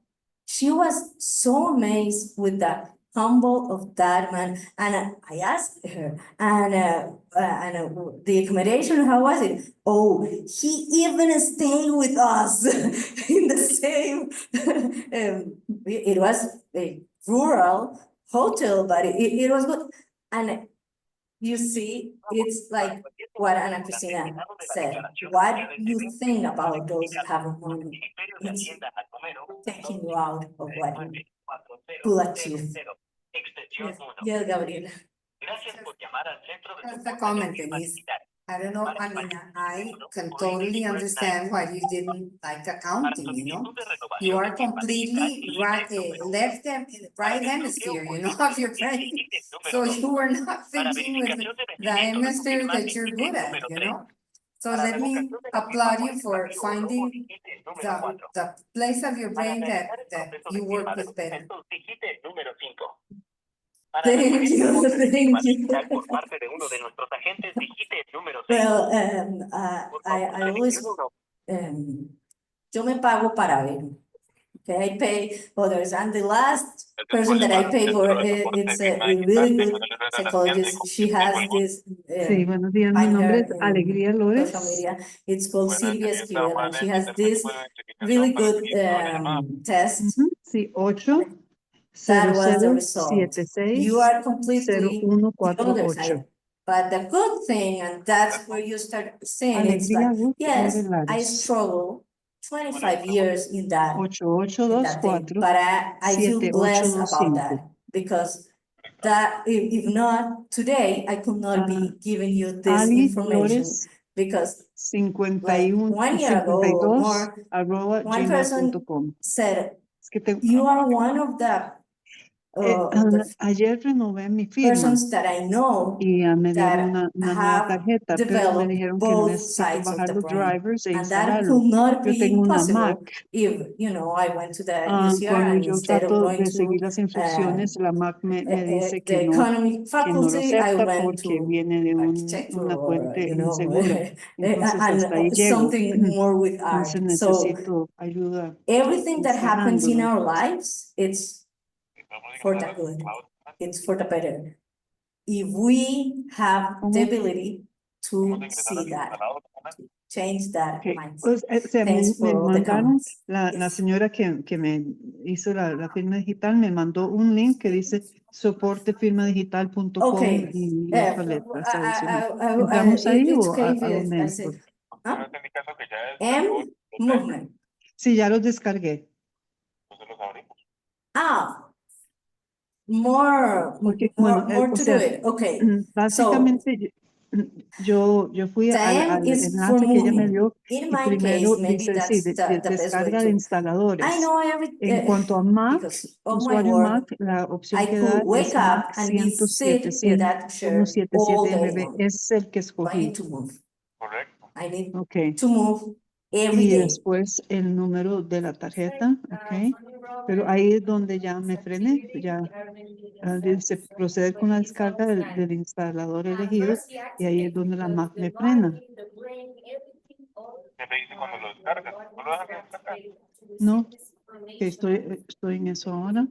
she was so amazed with the humble of that man, and I asked her, and the accommodation, how was it? Oh, he even stayed with us in the same. It was a rural hotel, but it was good, and You see, it's like what Ana Cristina said, what you think about those have of money, it's taking you out of what you could achieve. Yes, yeah, Gabriela. Just a comment, Denise. I don't know, I mean, I can totally understand why you didn't like accounting, you know? You are completely right, left them in the right hemisphere, you know, of your brain. So you were not thinking with the hemisphere that you're good at, you know? So let me applaud you for finding the place of your brain that you work with better. Thank you, thank you. Well, I always, yo me pago para ver. Okay, I pay others, and the last person that I pay for, it's a really good psychologist. She has this. Sí, buenos días. Mi find nombre her es in Alegría social Lores. media. It's called Silvia Esquivel, and she has this really good test. Sí, 8 That 0 was the 0 result. 7 6 You are 0 completely 1 the 4 other 8. side. But the good thing, and that's where you start saying, it's Alegría like, Lores yes, I Lares. struggle 25 years in that 8 8 2 that thing, 4 but I feel 7 8 blessed 2 about 5. that, because that, if not, today, I could not be giving you this Ali information, Lores because 51 like 1 year ago or 52 more, one person @gmail.com. said, Es que tengo, you are one of the ayer renové mi firma persons that I know y me dieron that una nueva have tarjeta, pero me developed dijeron que both necesito sides of bajar the los brain. drivers e And that instalarlo. could not Yo be tengo una possible Mac. if, I went to the UCR Cuando and yo instead of trato going de seguir to las instrucciones, la Mac me dice the que economy no lo faculty, I acepta went porque to viene de architecture una or, fuente insegura. Entonces hasta ahí and llego. something more with art. Entonces So necesito ayuda everything that happens in instalándolo. our lives, it's for the good. It's for the better. If we have the ability to see that, to change that Okay. mindset. Pues, o sea, Thanks me for all the mandaron, comments. la Yes. señora que me hizo la firma digital me mandó un link que dice soportefirmadigital.com Okay. y otras letras adicionales. I- ¿Entramos ahí it's o okay a if dónde I entro? said, huh? Movement. Sí, ya los descargué. Porque, bueno, More o to do sea, it. Okay. básicamente yo fui The al M is for enlace que ella me moving. dio In y my primero case, maybe dice, sí, that's the best way descarga de to. instaladores. I know every, En cuanto a Mac, because of my usuario work, Mac, la opción I que da could wake es Mac up and be sit in 177, that chair all 177 day MB, long. es el que So I need escogí. to move. I need Okay. to move every Y day. después el número de la tarjeta, ok. Pero ahí es donde ya me frené, ya dice proceder con la descarga del instalador elegido y ahí es donde la Mac me frena. No, que estoy en eso ahora.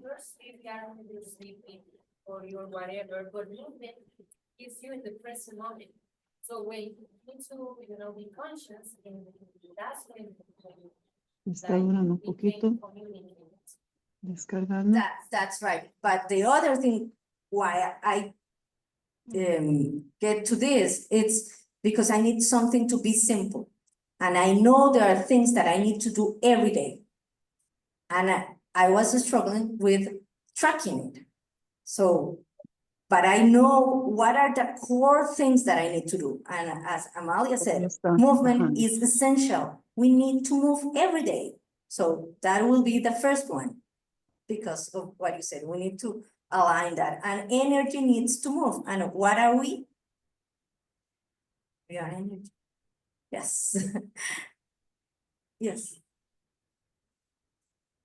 So when you need to, be conscious, and that's when Está durando un poquito descargando. That's right. But the other thing why I get to this, it's because I need something to be simple. And I know there are things that I need to do every day. And I was struggling with tracking it. So, but I know what are the core things that I need to do. And as Amalia said, movement is essential. We need to move every day. So that will be the first one. Because of what you said, we need to align that, and energy needs to move. And what are we? We are energy. Yes. Yes.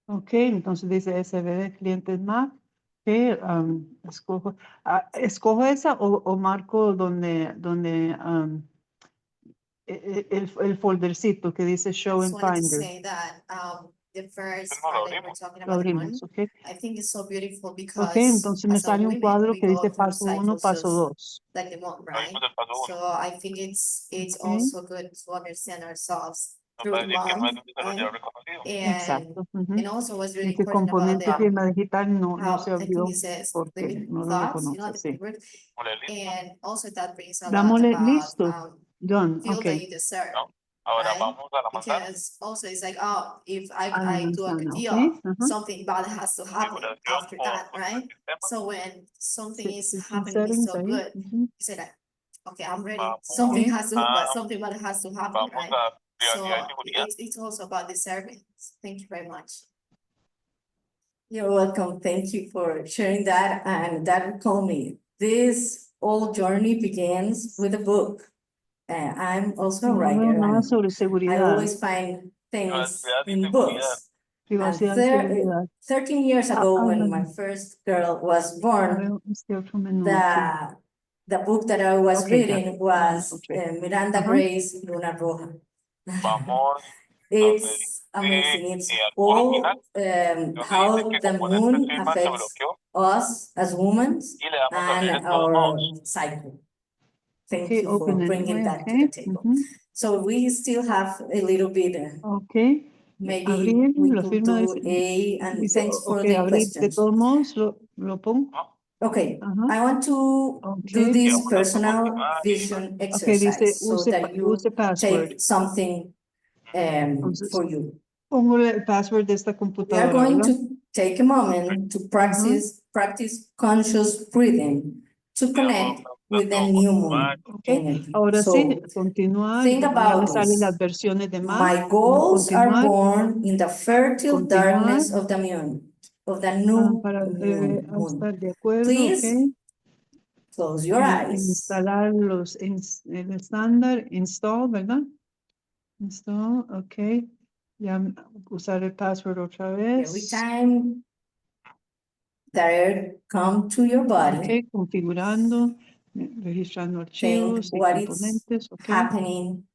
Ok, entonces dice SB de clientes Mac, que escojo esa o marco donde el foldercito que dice Show and Just wanted to Finder. say that, the first part that we're talking Lo about the money, abrimos, ok. I think it's so beautiful because. Ok, entonces me as a sale un women, cuadro we que go dice through paso 1, cycles paso just 2. like the month, right? So I think it's Okay. also good to understand ourselves through the month, right? Exacto. ujú. And also was really Ese important about componente the, firma digital no how, se I think olvidó it says, porque living no lo thoughts, you know, reconoce, the sí. word. And also that brings a lot Dámosle about, listo, John, feel ok, that you deserve, right? Because also it's like, oh, if a la I do a good manzana, ok. deal, Ajá. something bad has to happen after that, right? So when something is happening is Settings so ahí, good, ujú. you say that, okay, I'm ready, something Okay. has to, but something bad has to happen, right? So it's also about deserving. Thank you very much. You're welcome. Thank you for sharing that. And that told me this whole journey begins with a book. I'm also a writer Nada and sobre I seguridad, always find things in books. And privacidad y seguridad. 13 years ago, when my Bueno, first girl was born, veo este otro menú aquí. the book that I was Okay, got reading it. was Okay. Miranda Uh-huh. Gray's Luna Roja. It's amazing. It's all how the moon affects us as women and our cycle. Thank Okay, you for open bringing anyway, that to okay. the table. Ujú. So we still have a little bit. Okay. Maybe Abrir, we la could firma do dice, A, and dice, thanks for okay, the abrir, de questions. todos modos, lo pongo. Okay, Ajá. I want to do Okay. this personal vision Okay, dice, exercise so that you use password. take something Entonces, for you. pongo el password de esta We are computadora, going ¿verdad? to take a moment to practice conscious breathing to connect with the new moon Okay. energy. Ahora sí, So continuar. think Ya about me salen las this. versiones de más. My goals are Continuar, born in the fertile continuar. darkness of the moon, of the new Para moon. estar de acuerdo, Please ok. close your eyes. Instalar el estándar, install, ¿verdad? Install, ok. Ya usar el password otra Every vez. time that come to your body, Ok, configurando, registrando think archivos y what is componentes, ok. happening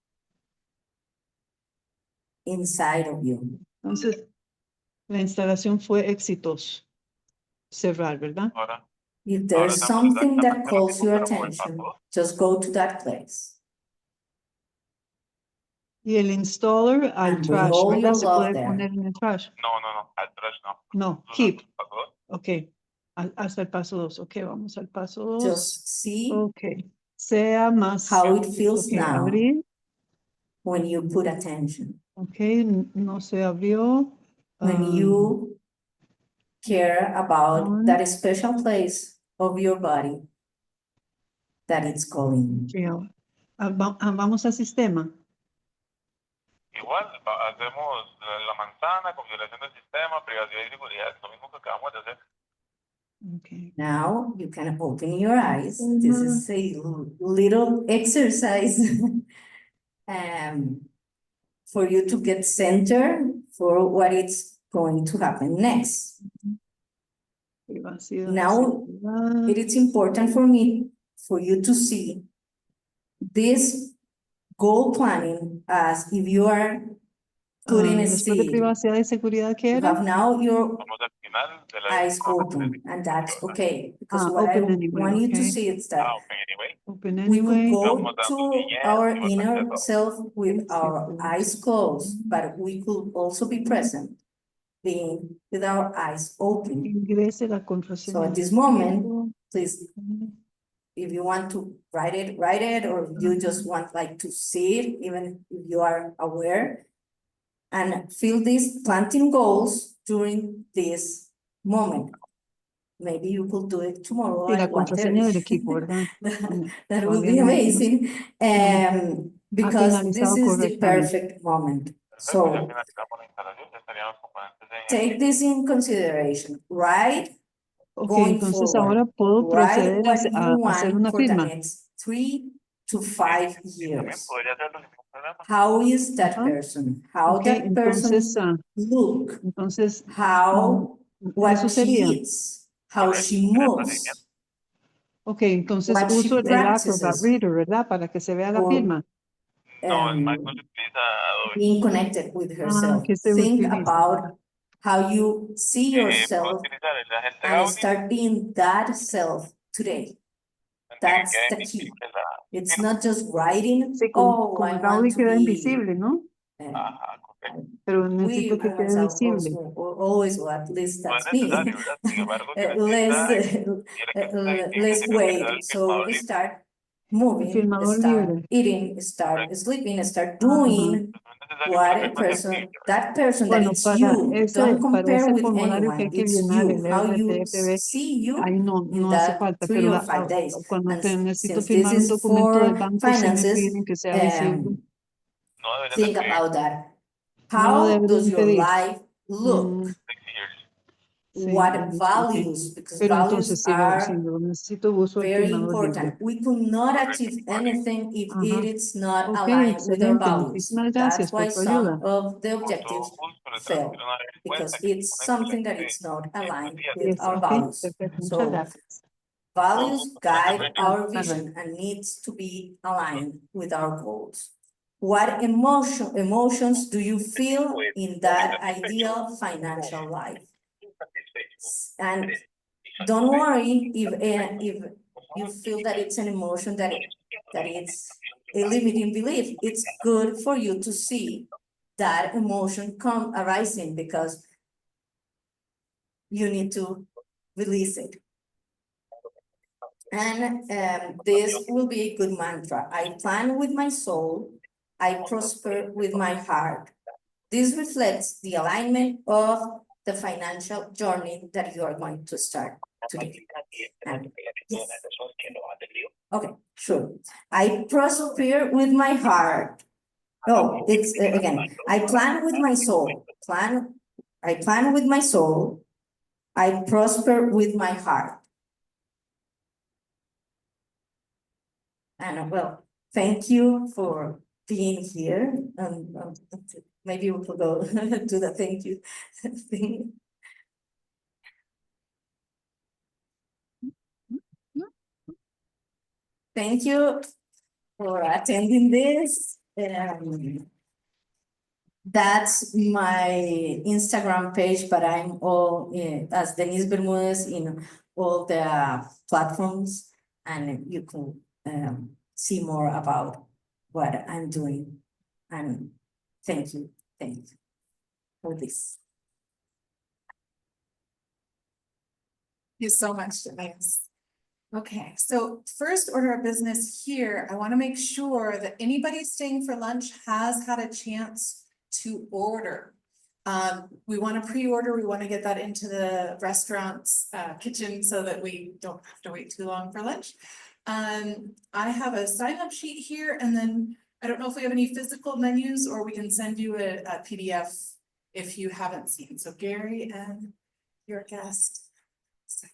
inside of you. Entonces, la instalación fue exitosa. Cerrar, ¿verdad? If there's something that calls your attention, just go to that place Y el installer al and bring trash, all ¿verdad? your Se love puede there. poner en el trash. al trash no. No, keep. Ok, hasta el paso 2. Ok, vamos al paso 2. Just see Ok, sea más. how it feels Ok, now abrir. when you put attention, Ok, no se abrió. when you care about on. that special place of your body that it's calling. Ok, vamos al sistema. Igual, hacemos la manzana, configuración del sistema, privacidad y seguridad, lo mismo que acabamos de hacer. Okay. Now you can open your eyes. This is a little exercise for you to get centered for what is going to happen next. Privacidad, Now, seguridad. it is important for me, for you to see this goal planning as if you are putting a Después de seed. privacidad y seguridad, ¿qué You era? have now your Vamos al final de la eyes open, and that's okay, because what I open anyway, want you to okay. see is that open anyway. Open we could anyway. go to our inner self with our eyes closed, but we could also be present, being with our eyes open. Ingrese la So contraseña. at this del moment, equipo. please, if you want to write it, or you just want like to see it, even if you are aware, and feel these planting goals during this moment. Maybe you could do it tomorrow Sí, la at 1:30. contraseña del equipo, ¿verdad? That would Todavía be no amazing, because this finalizado is the correctamente. perfect moment. Perfecto, ya So finalizamos la instalación, ya estarían los componentes en el take this in consideration, right? Ok, Going entonces forward, ahora puedo write proceder what you a hacer want una for the firma. next 3 to 5 Sí, también years. podría hacerlo sin ningún problema. How is that Ajá. person? How Ok, that person entonces, look? entonces How, what eso she sería. eats, how Correcto, she sería el moves, procedimiento. Ok, entonces what uso she el Acrobat practices Reader, ¿verdad? Para que se vea la for firma. No, en Mac no se utiliza Adobe. being connected with herself. ¿Qué se Think utiliza? about how you see Puedo yourself utilizar el agente and Gaudi, start being that self today. That's que the quede key. visible la It's firma. not just writing, Sí, oh, con I el want Gaudi to queda be invisible, ¿no? Pero We, necesito que quede visible. always, or at least that's me. Let's wait, so we start moving, Filmador start libre. eating, start sleeping, start doing what a person, that person that Bueno, it's para you, ese, don't para compare ese with formulario que hay anyone, que it's llenar, you, el how you RTFB, see you ahí no in hace that falta, 3 pero or 5 days. cuando And necesito since this firmar un is documento del for banco, sí me finances, piden que sea visible. think about that. No lo How deben does your impedir. life look? Sí, What ok. values? Because Pero values entonces, si are lo necesito, uso el very firmador libre. important. We could not achieve anything if Ajá. it is not Ok, aligned with our excelente. values. Muchísimas That's gracias why por tu some ayuda. of the objectives fail, because it's something that it's not aligned with Yes, our ok, values. perfecto. Muchas So gracias. values guide our Bye-bye. vision and needs to be aligned with our goals. What emotions do you feel in that ideal financial life? And don't worry if you feel that it's an emotion that it's a limiting belief. It's good for you to see that emotion arising, because you need to release it. And this will be a good mantra. I plan with my soul, I prosper with my heart. This reflects the alignment of the financial journey that you are going to start today. And yes. Okay, sure. I prosper with my heart. No, it's again, I plan with my soul. I plan with my soul. I prosper with my heart. And well, thank you for being here. Maybe we could go to the thank you thing. Thank you for attending this. That's my Instagram page, but I'm all as Denise Bermúdez in all the platforms, and you can see more about what I'm doing. And thank you for this. Thank you so much, Denise. Okay, so first order of business here, I want to make sure that anybody staying for lunch has had a chance to order. We want to pre-order, we want to get that into the restaurant's kitchen so that we don't have to wait too long for lunch. I have a sign-up sheet here, and then I don't know if we have any physical menus, or we can send you a PDF if you haven't seen. So Gary and your guest. So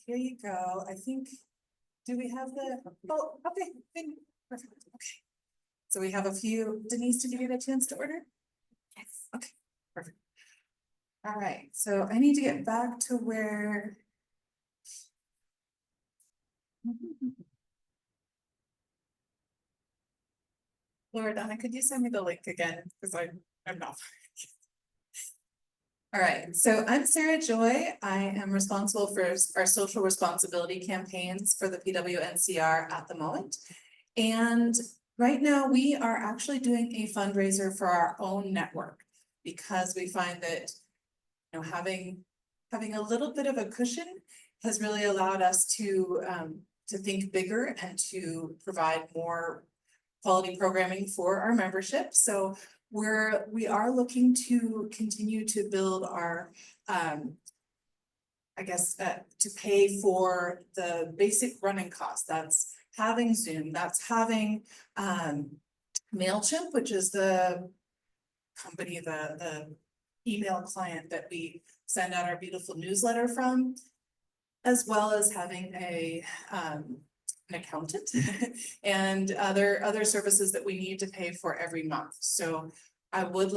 here you go. I think, do we have the, oh, okay, perfect, okay. So we have a few. Denise, did you get a chance to order? Yes. Okay, perfect. All right, so I need to get back to where. Loredana, could you send me the link again? Because I'm not. All right, so I'm Sarah Joy. I am responsible for our social responsibility campaigns for the PWNCR at the moment. And right now we are actually doing a fundraiser for our own network, because we find that, you know, having a little bit of a cushion has really allowed us to think bigger and to provide more quality programming for our membership. So we are looking to continue to build our, I guess, to pay for the basic running costs. That's having Zoom, that's having MailChimp, which is the company, the email client that we send out our beautiful newsletter from, as well as having an accountant and other services that we need to pay for every month. So I would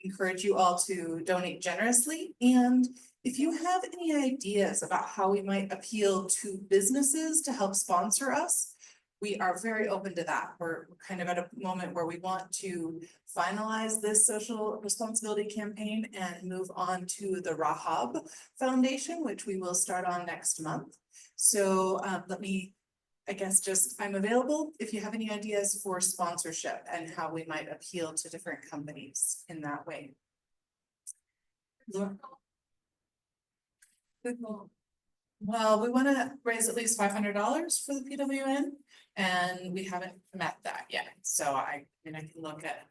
encourage you all to donate generously. And if you have any ideas about how we might appeal to businesses to help sponsor us, we are very open to that. We're kind of at a moment where we want to finalize this social responsibility campaign and move on to the Rahab Foundation, which we will start on next month. So let me I guess just, I'm available if you have any ideas for sponsorship and how we might appeal to different companies in that way. Well, we want to raise at least $500 for the PWN, and we haven't met that yet, so I mean, I can look at.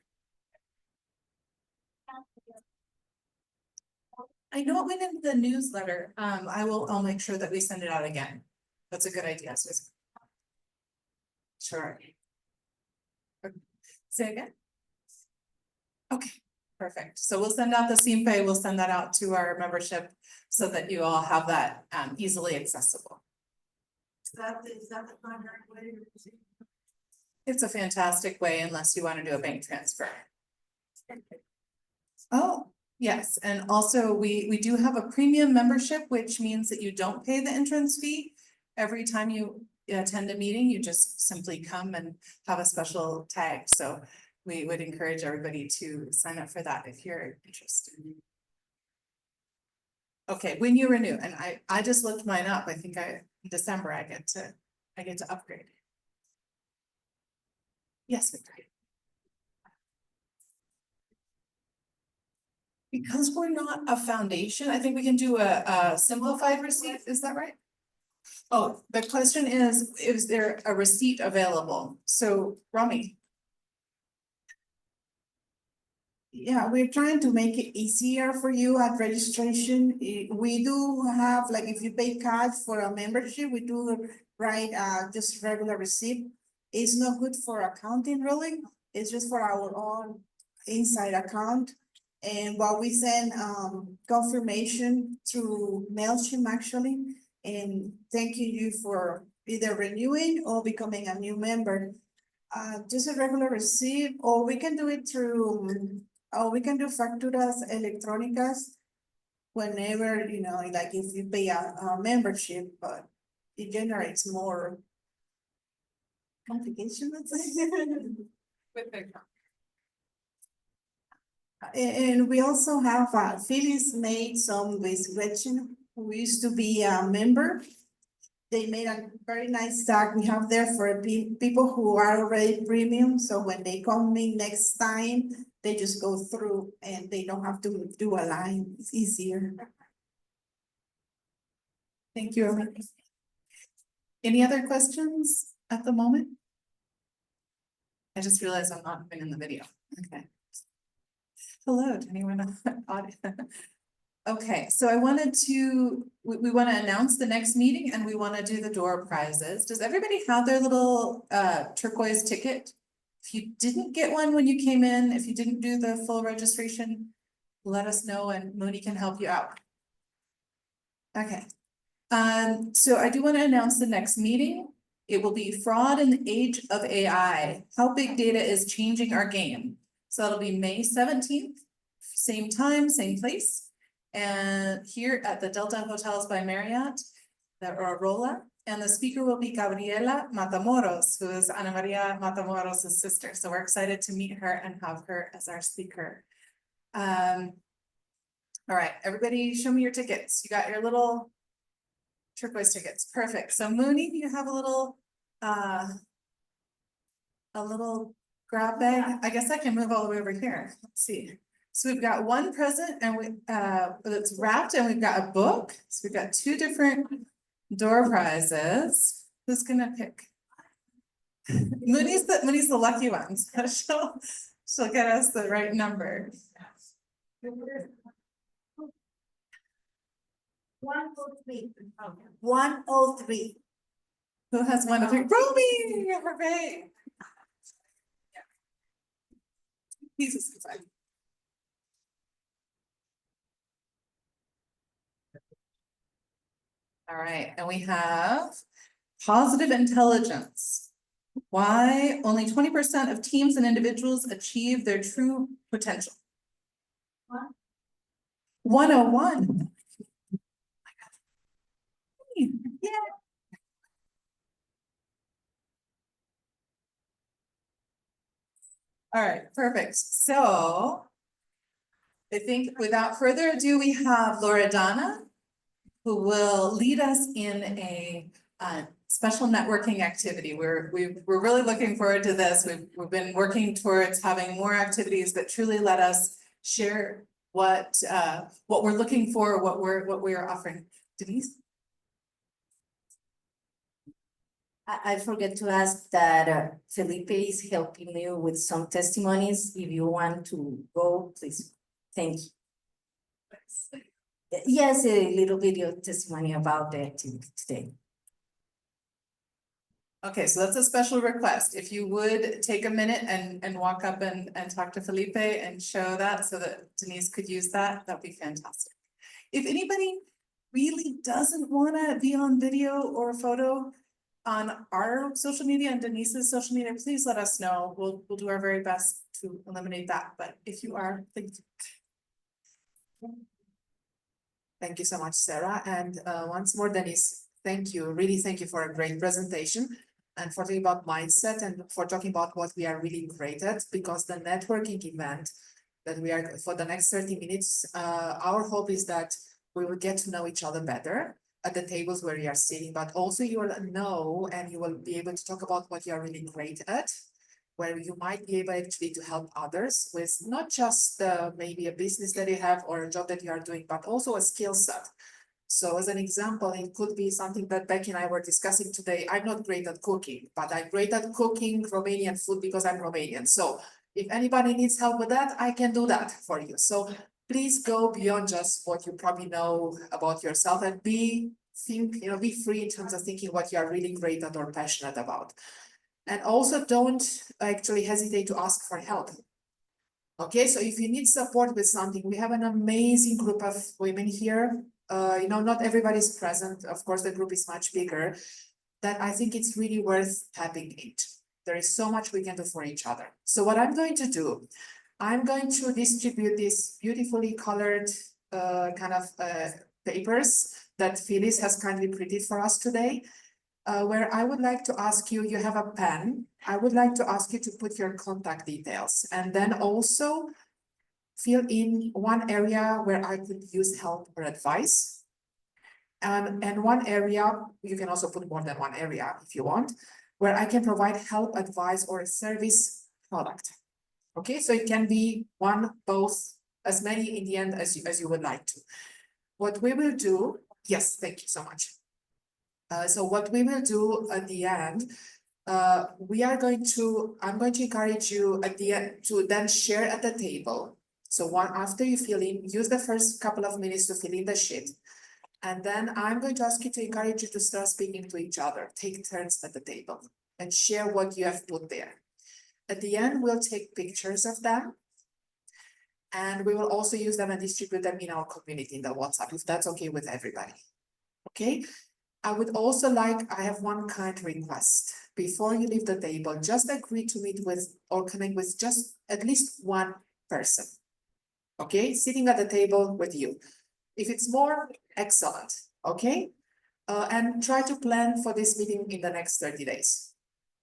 I know it went into the newsletter, I'll make sure that we send it out again. That's a good idea, Susan. Sure. Say again? Okay, perfect. So we'll send out the CMPE, we'll send that out to our membership so that you all have that easily accessible. Is that the primary way? It's a fantastic way unless you want to do a bank transfer. Oh, yes, and also we do have a premium membership, which means that you don't pay the entrance fee. Every time you attend a meeting, you just simply come and have a special tag. So we would encourage everybody to sign up for that if you're interested. Okay, when you renew, and I just looked mine up. I think in December I get to upgrade. Yes, Victoria. Because we're not a foundation, I think we can do a simplified receipt, is that right? Oh, the question is there a receipt available? So, Rami. Yeah, we're trying to make it easier for you at registration. We do have, like, if you pay cash for a membership, we do write just regular receipt. It's not good for accounting really. It's just for our own inside account. And while we send confirmation through MailChimp actually, and thanking you for either renewing or becoming a new member. Just a regular receipt, or we can do it through, we can do facturas electrónicas whenever, you know, like if you pay a membership, but it generates more complication, let's say. And we also have, Phyllis made some with Gretchen, who used to be a member. They made a very nice tag we have there for people who are already premium. So when they come in next time, they just go through and they don't have to do a line. It's easier. Thank you. Any other questions at the moment? I just realized I'm not even in the video. Okay. Hello, to anyone on the audience? Okay, so I wanted to, we want to announce the next meeting and we want to do the door prizes. Does everybody have their little turquoise ticket? If you didn't get one when you came in, if you didn't do the full registration, let us know and Mooney can help you out. Okay, so I do want to announce the next meeting. It will be Fraud in the Age of AI, How Big Data is Changing Our Game. So it'll be May 17th, same time, same place. And here at the Delta Hotels by Marriott, the Aurola, and the speaker will be Gabriela Matamoros, who is Ana Maria Matamoros' sister. So we're excited to meet her and have her as our speaker. All right, everybody show me your tickets. You got your little turquoise tickets, perfect. So Mooney, you have a little grab bag. I guess I can move all the way over here. Let's see. So we've got one present and it's wrapped and we've got a book. So we've got two different door prizes. Who's gonna pick? Mooney's the lucky one. So she'll get us the right number. 103. 103. Who has 103? Romy! Hooray! He's a suicide. All right, and we have positive intelligence. Why only 20% of teams and individuals achieve their true potential? 101. Yeah. All right, perfect. So I think without further ado, we have Loredana, who will lead us in a special networking activity. We're really looking forward to this. We've been working towards having more activities that truly let us share what we're looking for, what we're offering. Denise? I forget to ask that Felipe is helping me with some testimonies. If you want to go, please. Thank you. Yes, a little video testimony about the activity today. Okay, so that's a special request. If you would take a minute and walk up and talk to Felipe and show that so that Denise could use that, that'd be fantastic. If anybody really doesn't wanna be on video or photo on our social media and Denise's social media, please let us know. We'll do our very best to eliminate that, but if you are, thank you. Thank you so much, Sarah. And once more, Denise, thank you. Really, thank you for a great presentation and for talking about mindset and for talking about what we are really great at, because the networking event that we are for the next 30 minutes, our hope is that we will get to know each other better at the tables where you are sitting, but also you will know and you will be able to talk about what you are really great at, where you might be able actually to help others with not just maybe a business that you have or a job that you are doing, but also a skill set. So as an example, it could be something that Becky and I were discussing today. I'm not great at cooking, but I'm great at cooking Romanian food because I'm Romanian. So if anybody needs help with that, I can do that for you. So please go beyond just what you probably know about yourself and be free in terms of thinking what you are really great at or passionate about. And also don't actually hesitate to ask for help. Okay, so if you need support with something, we have an amazing group of women here. Not everybody's present. Of course, the group is much bigger. That I think it's really worth tapping into. There is so much we can do for each other. So what I'm going to do, I'm going to distribute these beautifully colored papers that Phyllis has kindly printed for us today. Where I would like to ask you, you have a pen. I would like to ask you to put your contact details and then also fill in one area where I could use help or advice. And one area, you can also put more than one area if you want, where I can provide help, advice, or a service product. Okay, so it can be one, both, as many in the end as you would like to. What we will do, yes, thank you so much. So what we will do at the end, I'm going to encourage you at the end to then share at the table. So after you fill in, use the first couple of minutes to fill in the sheet. And then I'm going to ask you to encourage you to start speaking to each other, take turns at the table and share what you have put there. At the end, we'll take pictures of them. And we will also use them and distribute them in our community in the WhatsApp, if that's okay with everybody. Okay. I would also I have one kind request. Before you leave the table, just agree to meet with or connect with just at least one person. Okay, sitting at the table with you. If it's more, excellent. Okay, and try to plan for this meeting in the next 30 days.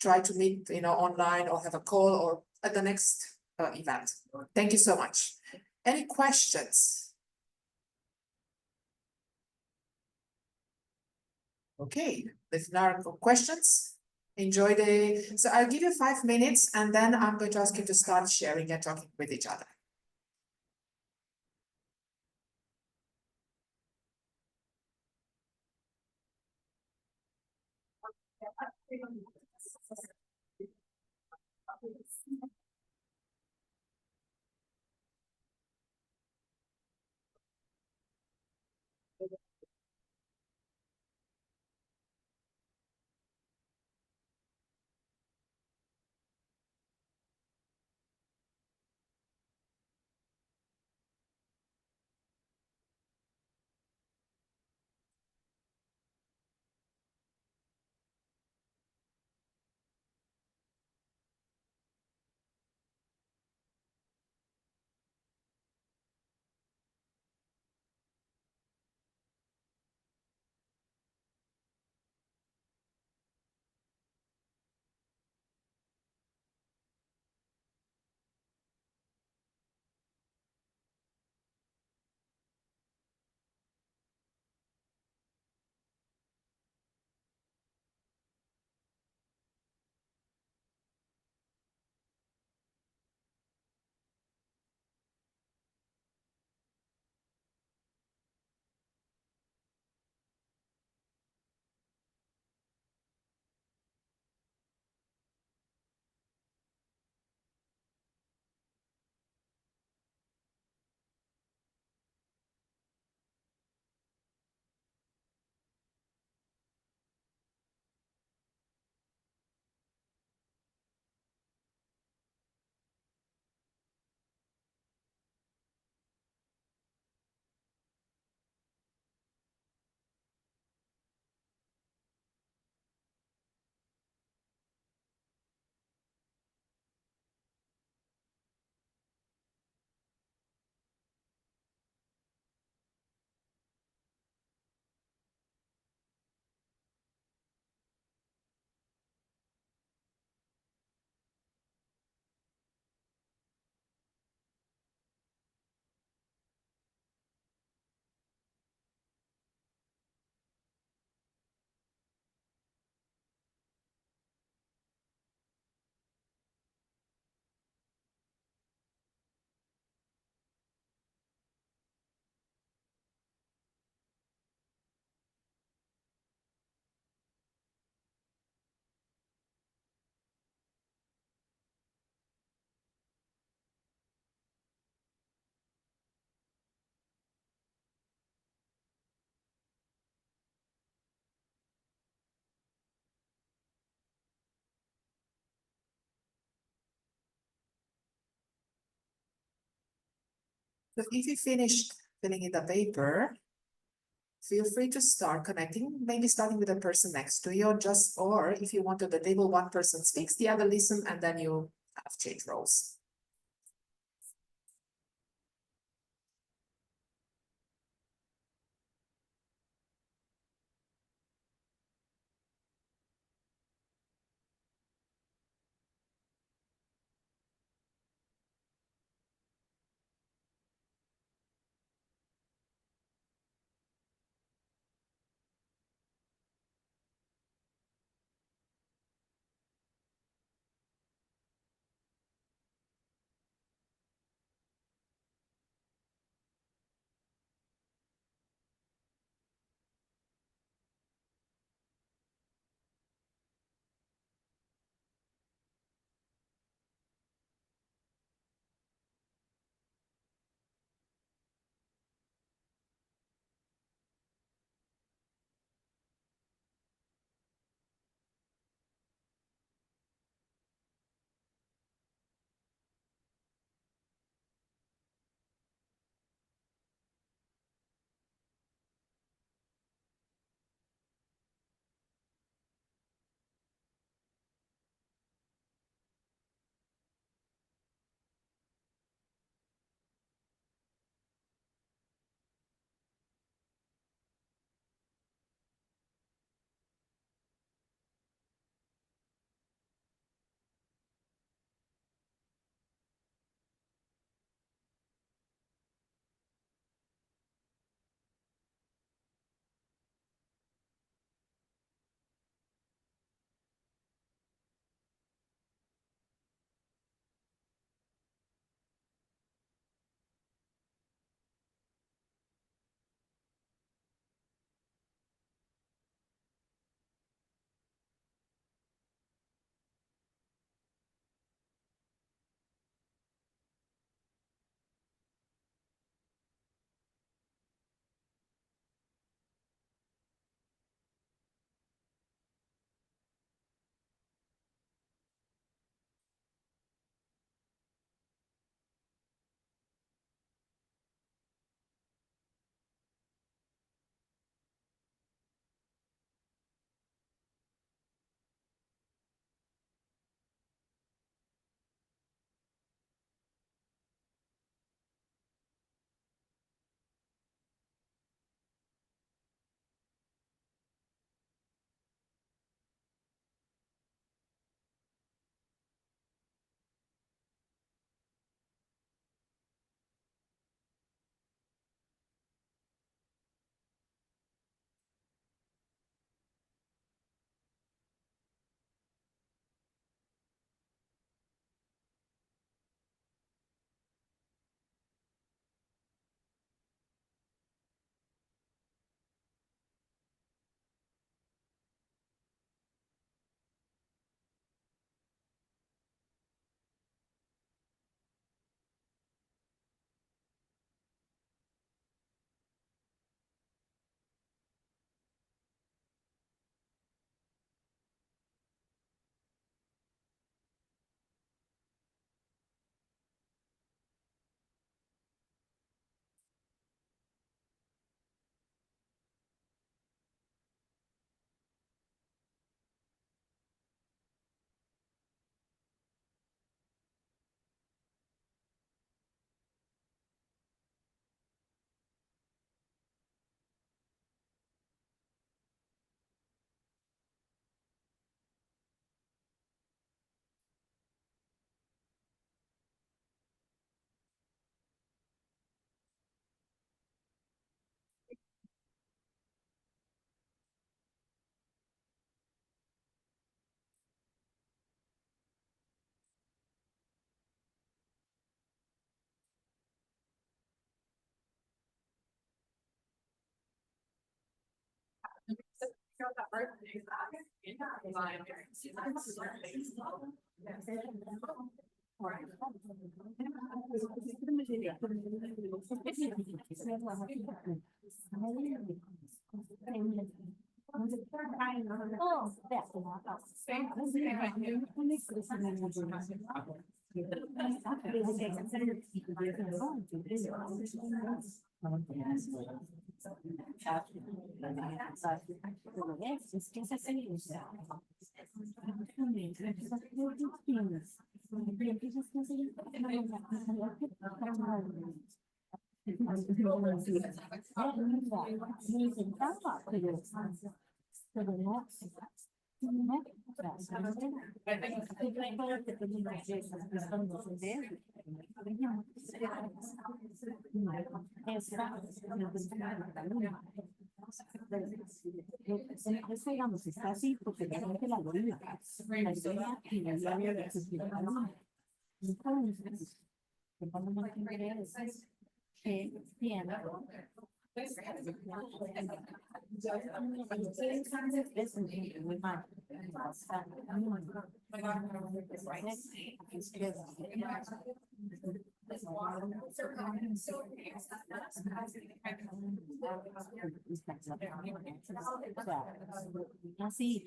Try to meet, online or have a call or at the next event. Thank you so much. Any questions? Okay, if there are no questions, so I'll give you 5 minutes and then I'm going to ask you to start sharing and talking with each other. So if you finish filling in the paper, feel free to start connecting, maybe starting with the person next to you, or if you want at the table, one person speaks, the other listen, and then you have change roles. Eso, digamos, está así porque la gente la veía. La veía y la veía de sus ciudadanos. Entonces, cuando no tiene eso, que tiene. Así.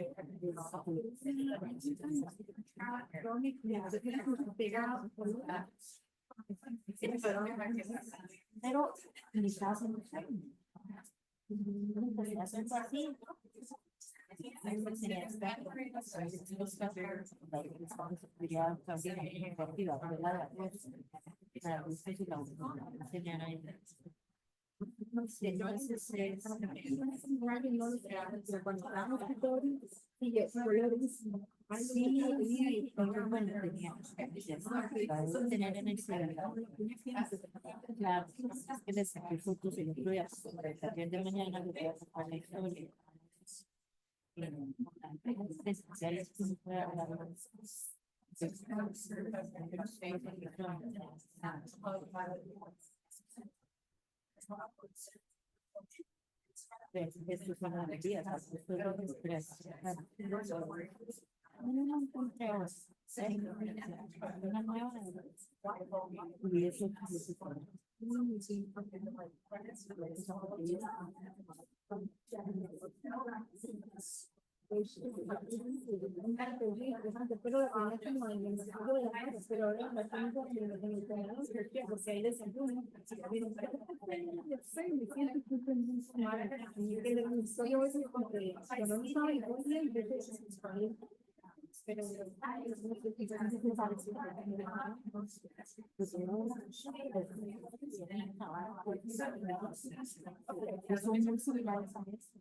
Pero quizás en así. Tener en el claro, que les saqué fotos y lo voy a también de mañana lo voy a sacar la historia. Especiales estos son las días, no encontré una nueva y eso son muy similares a eso.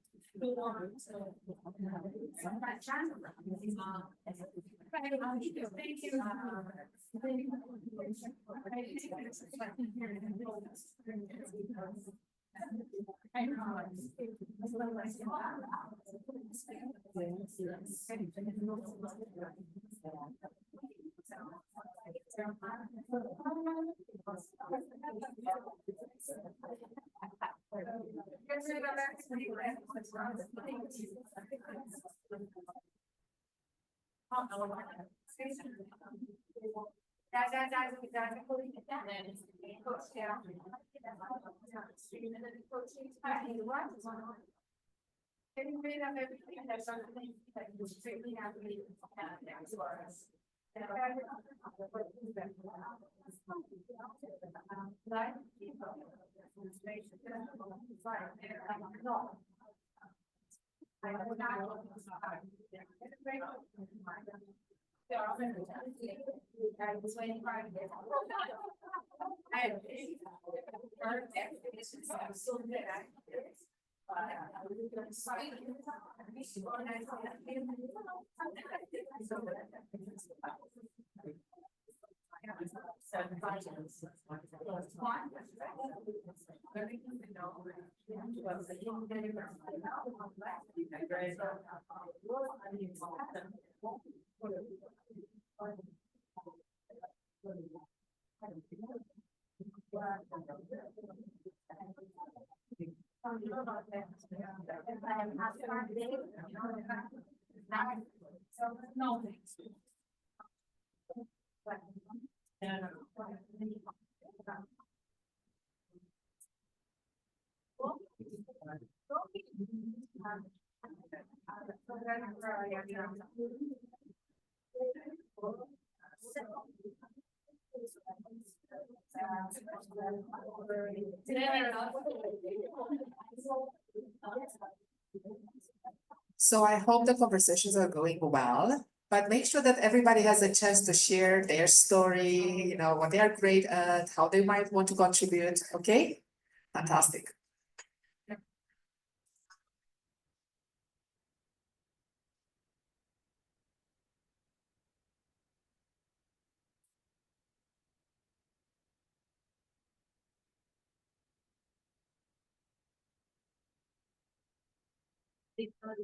So I hope the conversations are going well, but make sure that everybody has a chance to share their story, you know, what they are great at, how they might want to contribute, okay? Fantastic. It's very,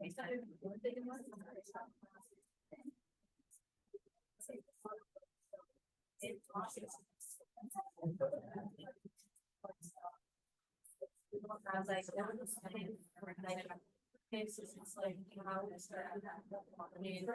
it's very terrible. I was like, it's like, how to start. I mean,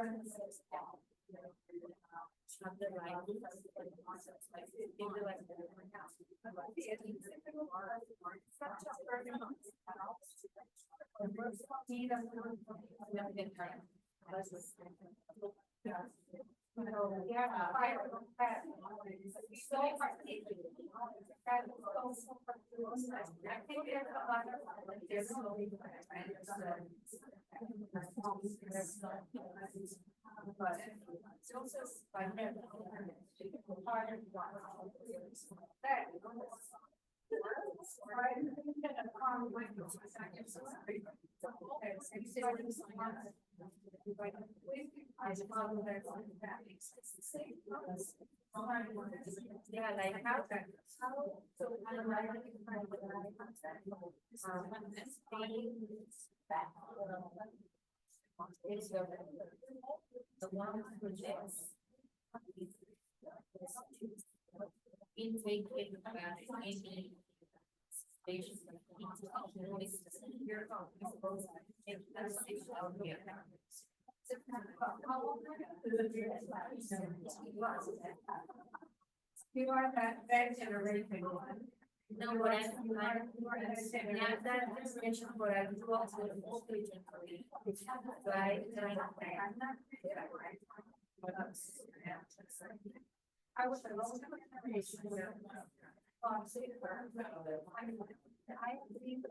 yeah, like how so it's the one projects intake any stations. You are that generation. No, what I yeah, that information for I do also the whole page so I was a long time. I believe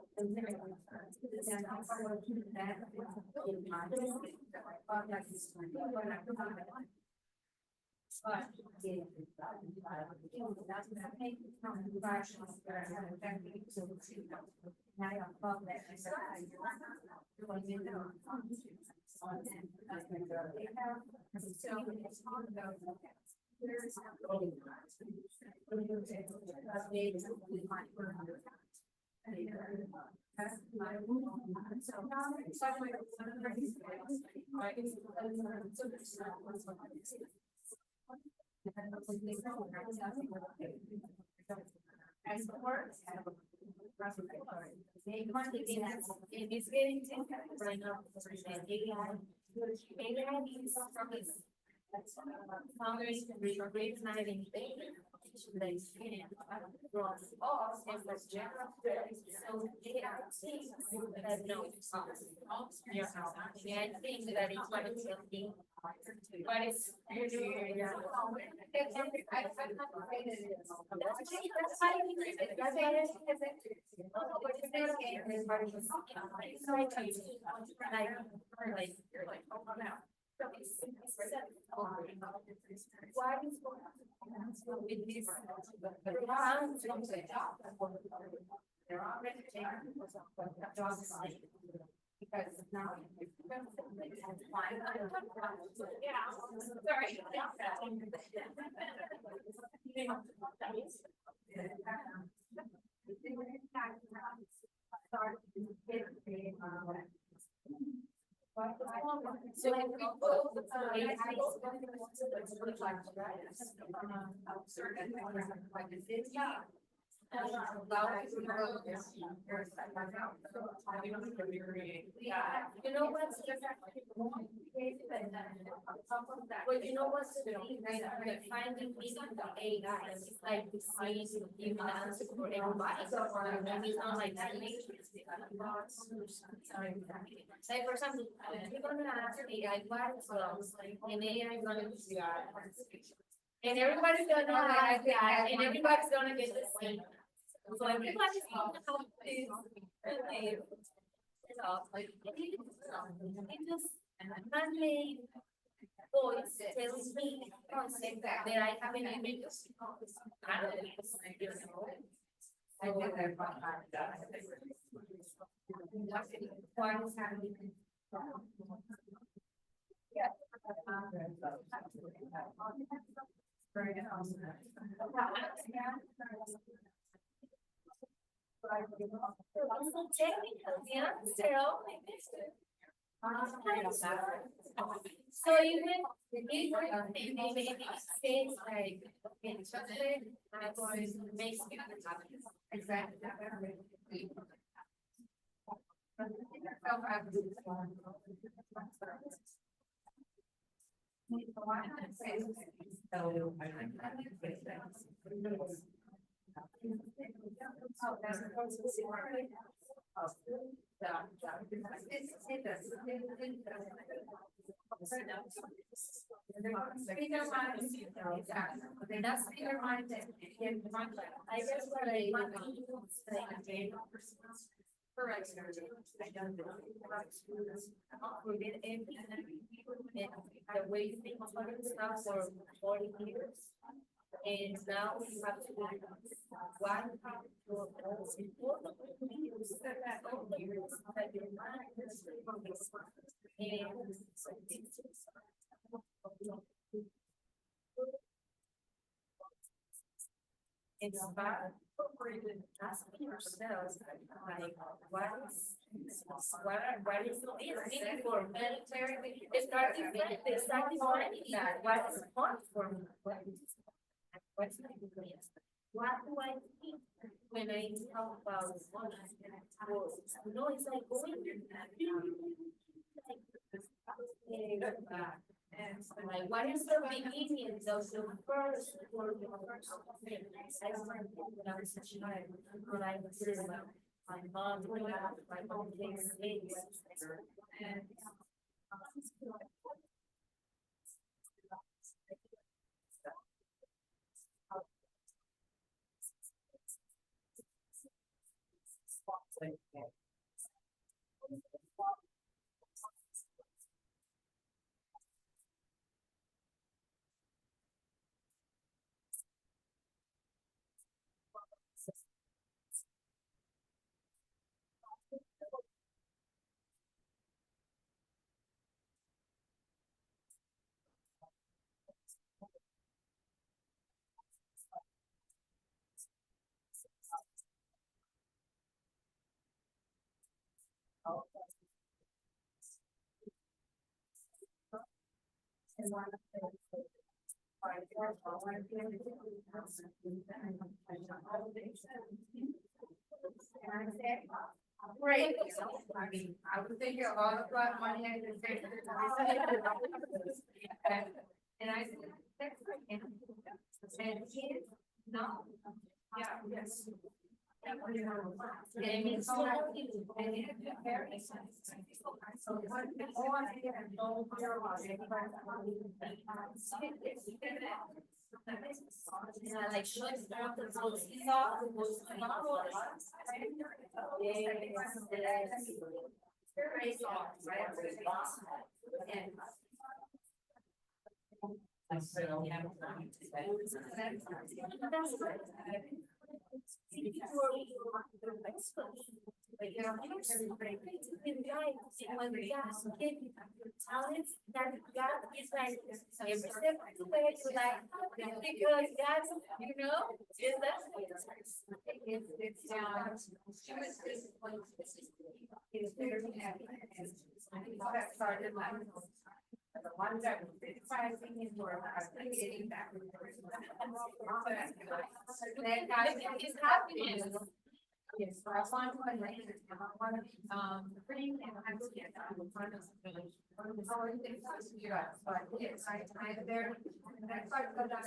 It's getting right now. Congress can read not even they from us and the general. So they are things that no. Yeah, I think that it's one of the things. But it's. Because now. You know what's well, you know what's the thing, like finding meaning the AI, like the science, even answer for everybody. So, I mean, it's not like that. Like for example, you're gonna ask AI what is love, and AI is gonna be and everybody's gonna know like that, and everybody's gonna get the same. So everybody's gonna have this, like, it just man-made voice tells me concept that I haven't even used. I don't know. I think that so even if maybe things like interested, makes me happy. Exactly. The way you think about stuff for 40 years. And now you have to do one most important years that your mind is it's about asking yourselves like what is needed for military? It's starting finding that what is fun for me. What's my goodness? What do I think when I talk about money? You know, it's like going like what is the beginning of the first or the first thing? I learned when I was a child, when I was my mom, my mom takes things and great. I mean, I was thinking a lot of that money I could save. And I said, that's great. And kids, no, yeah, yes. And it's so and it's very expensive. So what the whole idea of no fear about it. Like showing the policies off, talents that God is like every step of the way to like because God, you know, is that It's, she was disappointed. It's very happy. That started like. The ones that were criticizing his work, I was getting back. That guy is happening. Yes, so I want to like, bring and I'm scared. I'm trying to finish. But yes, I there. That's why I go down.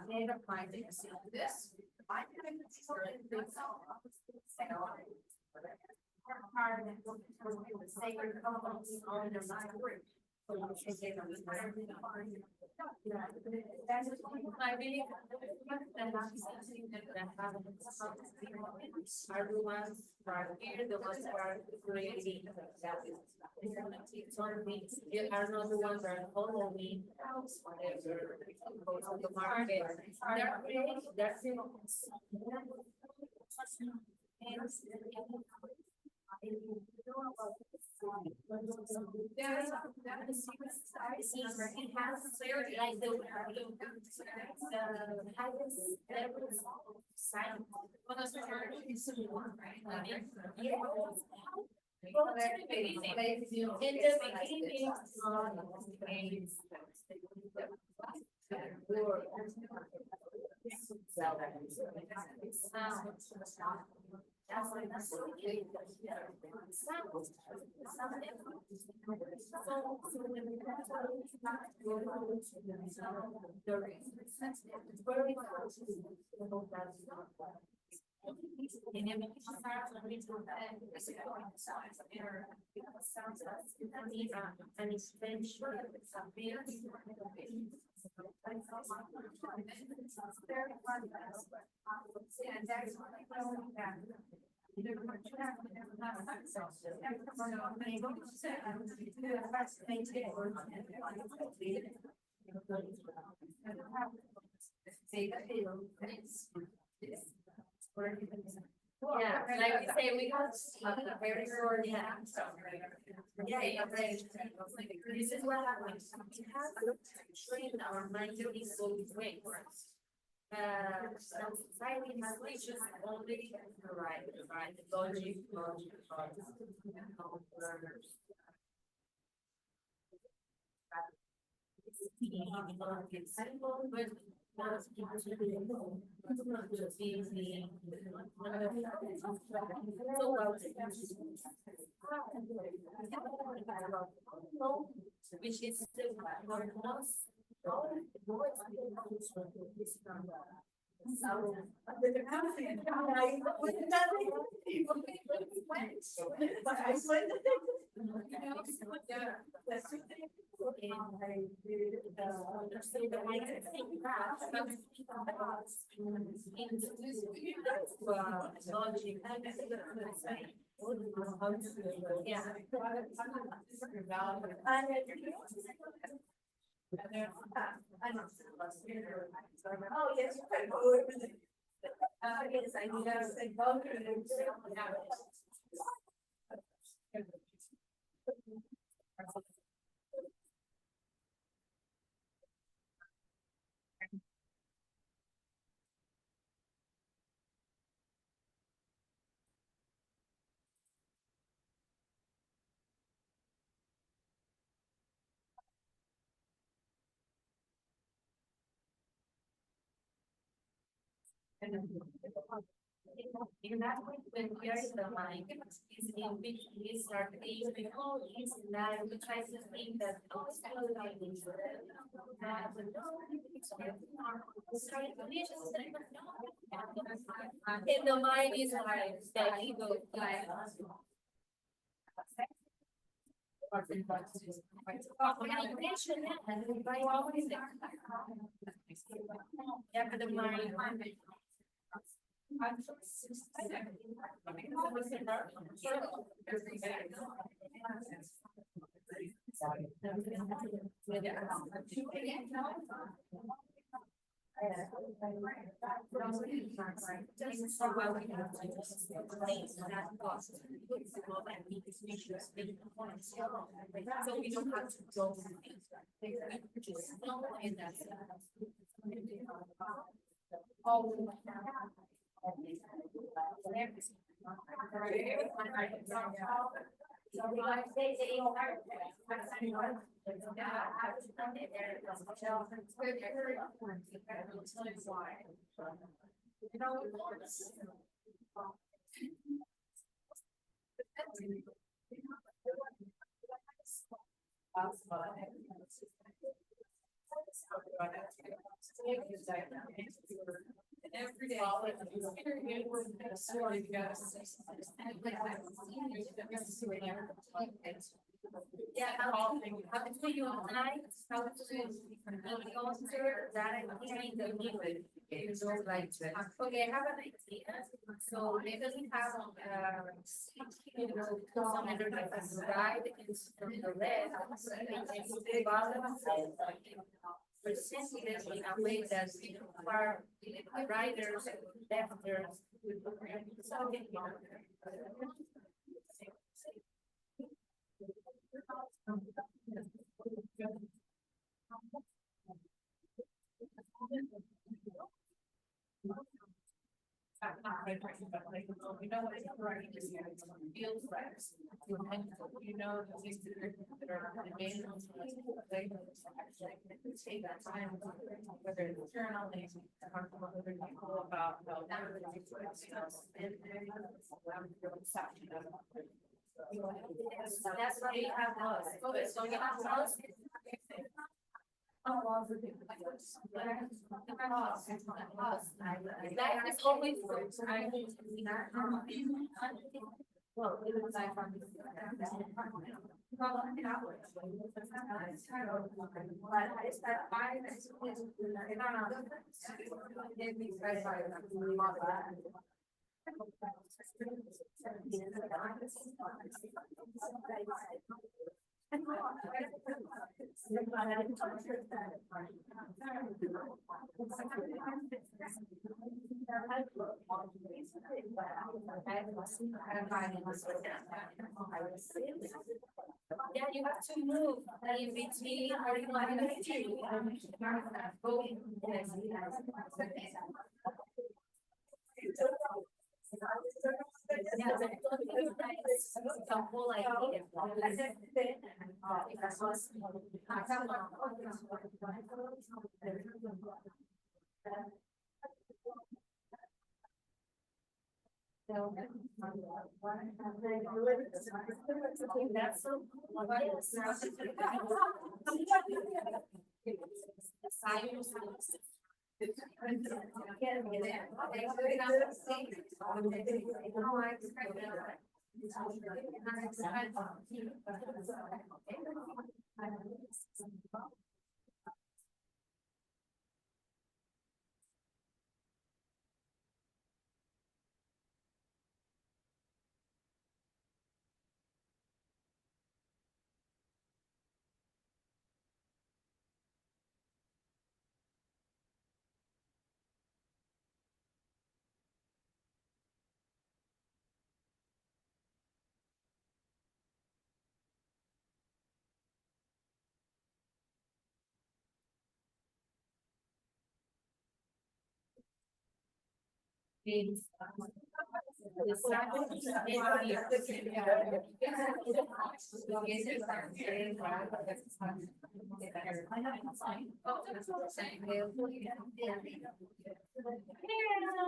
Made up my things. This. I can sort of think so. Hard and sacred covenants on the side group. That's my video. Everyone's right here, the ones that are creating. I don't know the ones that are following me. Go to the market. They're creating, that's it. Yeah, like we say, we got a very short, yeah. Yeah, this is what happens. We have to train our mind to be so great. Some society has reached only the right, logic, learners. It's simple, but which is the most oh, yes. Yes, I need to say both. In that way, when we are in the mind, is in which we start thinking, oh, this and that, we try to think that, oh, it's not like this. In the mind is like, that ego, like. Yeah, but the mind. So we don't have to go. Just know in that. Every day. Yeah, how to you and I, how to answer that I think the liquid. It's all like, okay, I have an idea. So it doesn't have, you know, some energy from the right, it's from the left. It's the bottom. But simply in a way that we are writers, lefters. You know what it's right, feels right. You know, the things that are the main ones, they take that time, whether it's journaling, whether you go about, that's what we have lost. Okay, so you have lost. That is always. Well, it was like from. Yeah, you have to move in between or you want to go in. Yeah, the whole idea. That's so.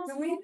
Can we?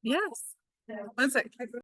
Yes. One sec.